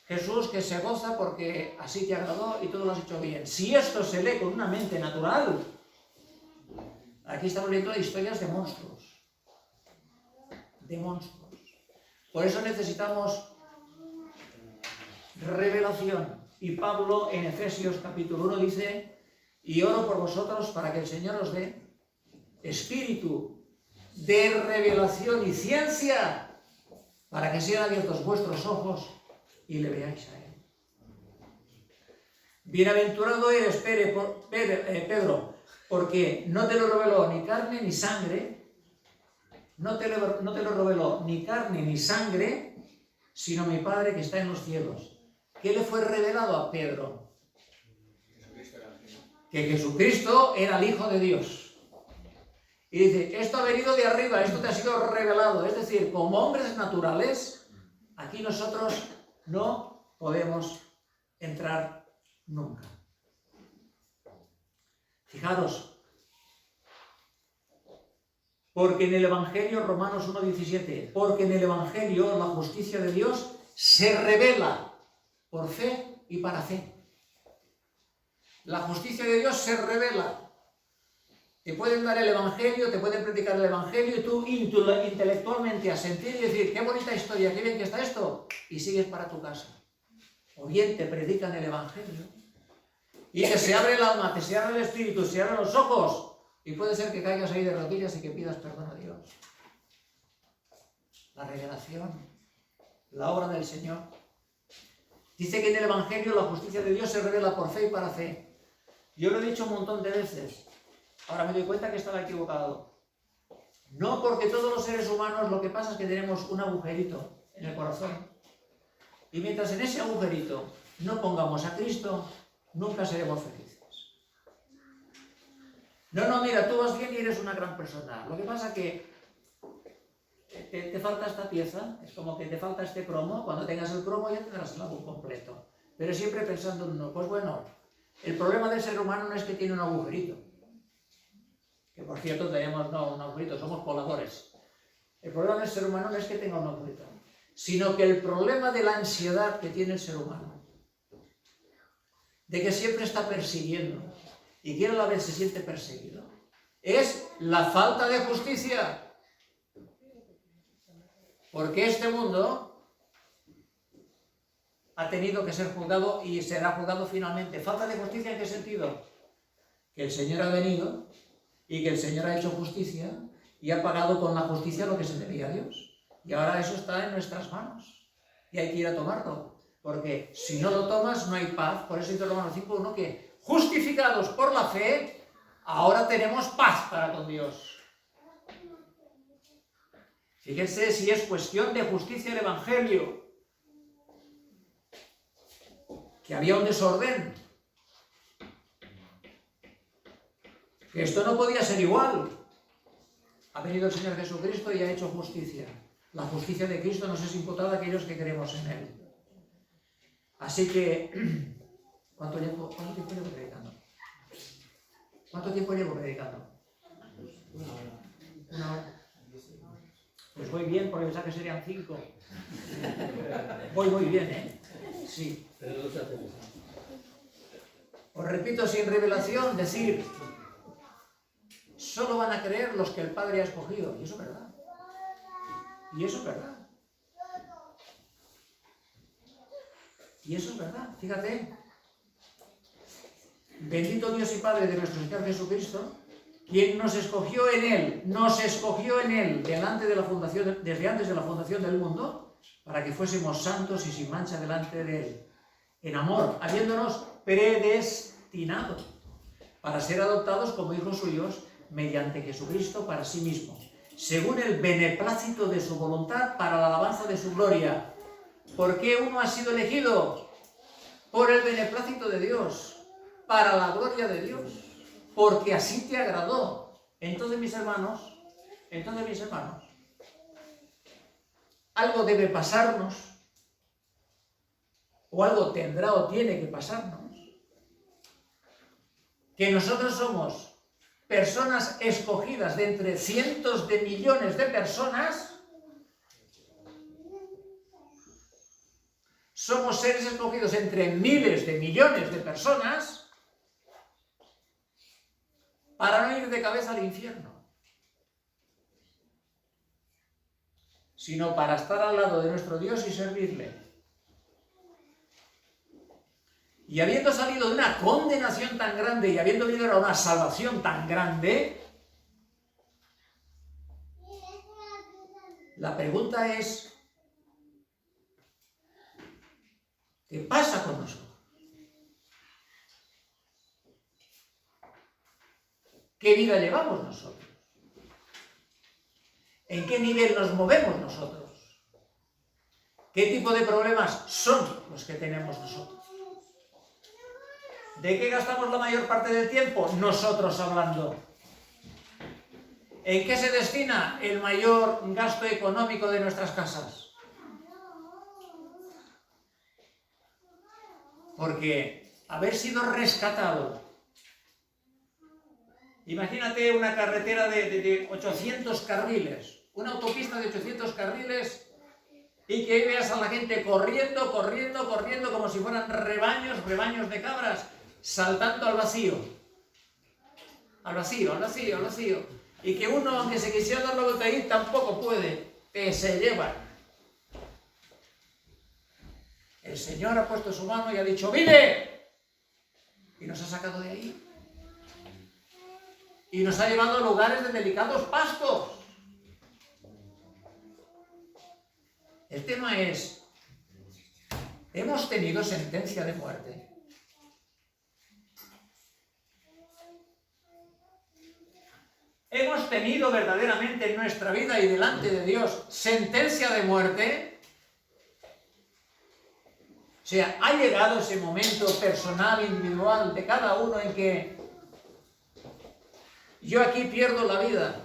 [SPEAKER 1] Jesús que se goza porque así te agradó y todo lo has hecho bien. Si esto se lee con una mente natural, aquí estamos leyendo historias de monstruos. De monstruos. Por eso necesitamos revelación. Y Pablo en Efesios capítulo 1 dice, y oro por vosotros para que el Señor os dé espíritu de revelación y ciencia, para que sean abiertos vuestros ojos y le veáis a Él. Bienaventurado eres, Pedro, porque no te lo reveló ni carne ni sangre, no te lo reveló ni carne ni sangre, sino mi Padre que está en los cielos. ¿Qué le fue revelado a Pedro? Que Jesucristo era el Hijo de Dios. Y dice, esto ha venido de arriba, esto te ha sido revelado. Es decir, como hombres naturales, aquí nosotros no podemos entrar nunca. Fijaros, porque en el Evangelio, Romanos 1:17, porque en el Evangelio la justicia de Dios se revela por fe y para fe. La justicia de Dios se revela. Te pueden dar el Evangelio, te pueden predicar el Evangelio y tú intelectualmente asentir y decir, qué bonita historia, qué bien que está esto, y sigues para tu casa. O bien te predican el Evangelio y que se abre el alma, te se abre el espíritu, se abren los ojos y puede ser que caigas ahí de rodillas y que pidas perdón a Dios. La revelación, la obra del Señor. Dice que en el Evangelio la justicia de Dios se revela por fe y para fe. Yo lo he dicho un montón de veces. Ahora me doy cuenta que estaba equivocado. No, porque todos los seres humanos lo que pasa es que tenemos un agujerito en el corazón. Y mientras en ese agujerito no pongamos a Cristo, nunca seremos felices. No, mira, tú vas bien y eres una gran persona. Lo que pasa es que te falta esta pieza, es como que te falta este cromo. Cuando tengas el cromo ya tendrás el álbum completo. Pero siempre pensando en uno. Pues bueno, el problema del ser humano no es que tiene un agujerito. Que por cierto tenemos no un agujerito, somos pobladores. El problema del ser humano no es que tenga un agujerito, sino que el problema de la ansiedad que tiene el ser humano, de que siempre está persiguiendo y que a la vez se siente perseguido, es la falta de justicia. Porque este mundo ha tenido que ser juzgado y será juzgado finalmente. ¿Falta de justicia en qué sentido? Que el Señor ha venido y que el Señor ha hecho justicia y ha pagado con la justicia lo que se debía a Dios. Y ahora eso está en nuestras manos y hay que ir a tomarlo. Porque si no lo tomas no hay paz. Por eso dice Romanos 5:1 que justificados por la fe, ahora tenemos paz para con Dios. Fíjense si es cuestión de justicia el Evangelio. Que había un desorden. Que esto no podía ser igual. Ha venido el Señor Jesucristo y ha hecho justicia. La justicia de Cristo nos es imputada a aquellos que creemos en Él. Así que, ¿cuánto tiempo llevo predicando? ¿Cuánto tiempo llevo predicando?
[SPEAKER 2] 1 hora.
[SPEAKER 1] 1 hora. Pues voy bien, porque pensaba que serían 5. Voy bien, ¿eh? Sí.
[SPEAKER 2] Pero no se hace eso.
[SPEAKER 1] Os repito, sin revelación, decir, solo van a creer los que el Padre ha escogido. Y eso es verdad. Y eso es verdad. Y eso es verdad. Fíjate. Bendito Dios y Padre de nuestro Señor Jesucristo, quien nos escogió en Él, delante de la fundación, desde antes de la fundación del mundo, para que fuésemos santos y sin mancha delante de Él, en amor, habiéndonos predestinado para ser adoptados como hijos suyos mediante Jesucristo para sí mismo, según el beneplácito de su voluntad, para la alabanza de su gloria. ¿Por qué uno ha sido elegido? Por el beneplácito de Dios, para la gloria de Dios, porque así te agradó. Entonces, mis hermanos, algo debe pasarnos, o algo tendrá o tiene que pasarnos, que nosotros somos personas escogidas de entre cientos de millones de personas. Somos seres escogidos entre miles de millones de personas para no ir de cabeza al infierno, sino para estar al lado de nuestro Dios y servirle. Y habiendo salido de una condenación tan grande y habiendo venido a una salvación tan grande, la pregunta es, ¿qué pasa con nosotros? ¿Qué vida llevamos nosotros? ¿En qué nivel nos movemos nosotros? ¿Qué tipo de problemas son los que tenemos nosotros? ¿De qué gastamos la mayor parte del tiempo? Nosotros hablando. ¿En qué se destina el mayor gasto económico de nuestras casas? Porque haber sido rescatado, imagínate una carretera de 800 carriles, una autopista de 800 carriles, y que ahí veas a la gente corriendo, como si fueran rebaños de cabras, saltando al vacío. Y que uno, aunque se quisiera dar la vuelta ahí, tampoco puede, que se llevan. El Señor ha puesto su mano y ha dicho, ¡vive! Y nos ha sacado de ahí. Y nos ha llevado a lugares de delicados pastos. El tema es, ¿hemos tenido sentencia de muerte? ¿Hemos tenido verdaderamente en nuestra vida y delante de Dios sentencia de muerte? O sea, ¿ha llegado ese momento personal, individual de cada uno en que yo aquí pierdo la vida?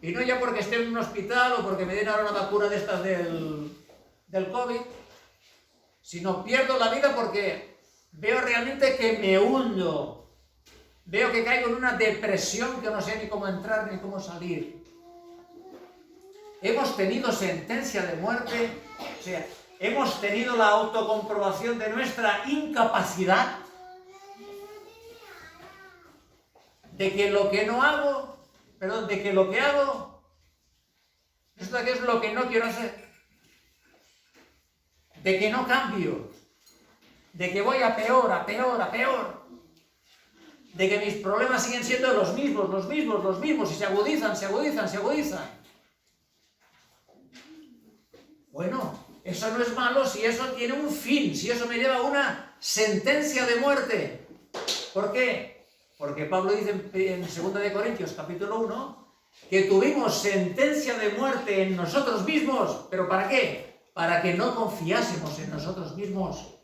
[SPEAKER 1] Y no ya porque esté en un hospital o porque me den ahora una vacuna de estas del COVID, sino pierdo la vida porque veo realmente que me hundo. Veo que caigo en una depresión que no sé ni cómo entrar ni cómo salir. Hemos tenido sentencia de muerte, o sea, hemos tenido la autocomprobación de nuestra incapacidad, de que lo que hago, resulta que es lo que no quiero hacer, de que no cambio, de que voy a peor, de que mis problemas siguen siendo los mismos, y se agudizan. Bueno, eso no es malo si eso tiene un fin, si eso me lleva a una sentencia de muerte. ¿Por qué? Porque Pablo dice en 2 de Corintios capítulo 1 que tuvimos sentencia de muerte en nosotros mismos. ¿Pero para qué? Para que no confiásemos en nosotros mismos,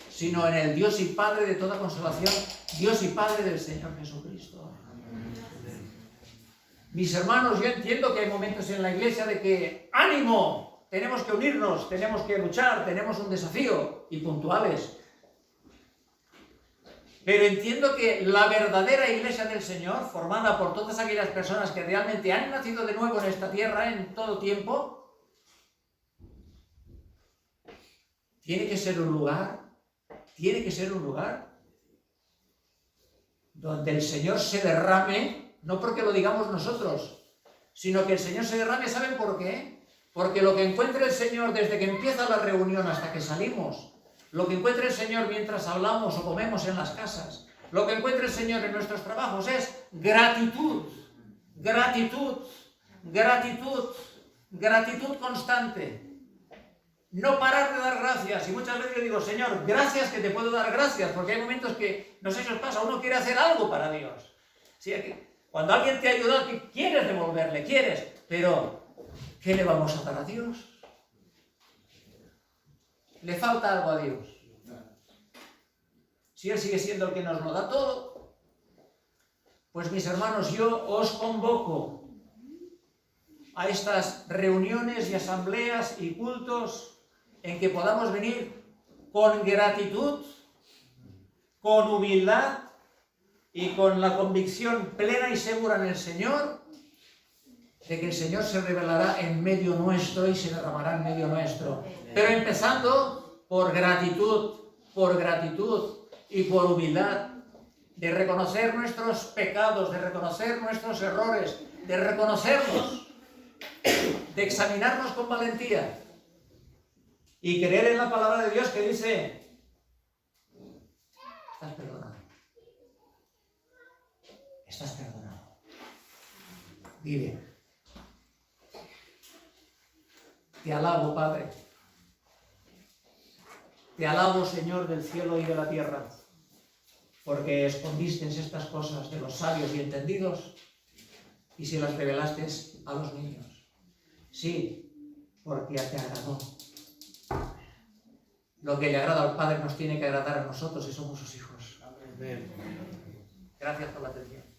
[SPEAKER 1] sino en el Dios y Padre de toda consolación, Dios y Padre del Señor Jesucristo. Mis hermanos, yo entiendo que hay momentos en la iglesia de que, ¡ánimo! Tenemos que unirnos, tenemos que luchar, tenemos un desafío, y puntuales. Pero entiendo que la verdadera iglesia del Señor, formada por todas aquellas personas que realmente han nacido de nuevo en esta tierra en todo tiempo, tiene que ser un lugar donde el Señor se derrame, no porque lo digamos nosotros, sino que el Señor se derrame. ¿Saben por qué? Porque lo que encuentre el Señor desde que empieza la reunión hasta que salimos, lo que encuentre el Señor mientras hablamos o comemos en las casas, lo que encuentre el Señor en nuestros trabajos es gratitud, gratitud, gratitud, gratitud constante. No parar de dar gracias. Y muchas veces yo digo, Señor, gracias que te puedo dar gracias, porque hay momentos que, no sé si os pasa, uno quiere hacer algo para Dios. ¿Sí? Cuando alguien te ha ayudado, quieres devolverle, pero ¿qué le vamos a dar a Dios? Le falta algo a Dios. Si Él sigue siendo el que nos lo da todo, pues mis hermanos, yo os convoco a estas reuniones y asambleas y cultos en que podamos venir con gratitud, con humildad y con la convicción plena y segura en el Señor, de que el Señor se revelará en medio nuestro y se derramará en medio nuestro. Pero empezando por gratitud y por humildad, de reconocer nuestros pecados, de reconocer nuestros errores, de reconocernos, de examinarnos con valentía y creer en la palabra de Dios que dice: estás perdonado. Estás perdonado. Dile: te alabo, Padre. Te alabo, Señor del cielo y de la tierra, porque escondiste estas cosas de los sabios y entendidos y se las revelaste a los niños. Sí, porque te agradó. Lo que le agrada al Padre nos tiene que agradar a nosotros si somos sus hijos. Amén. Gracias por la atención.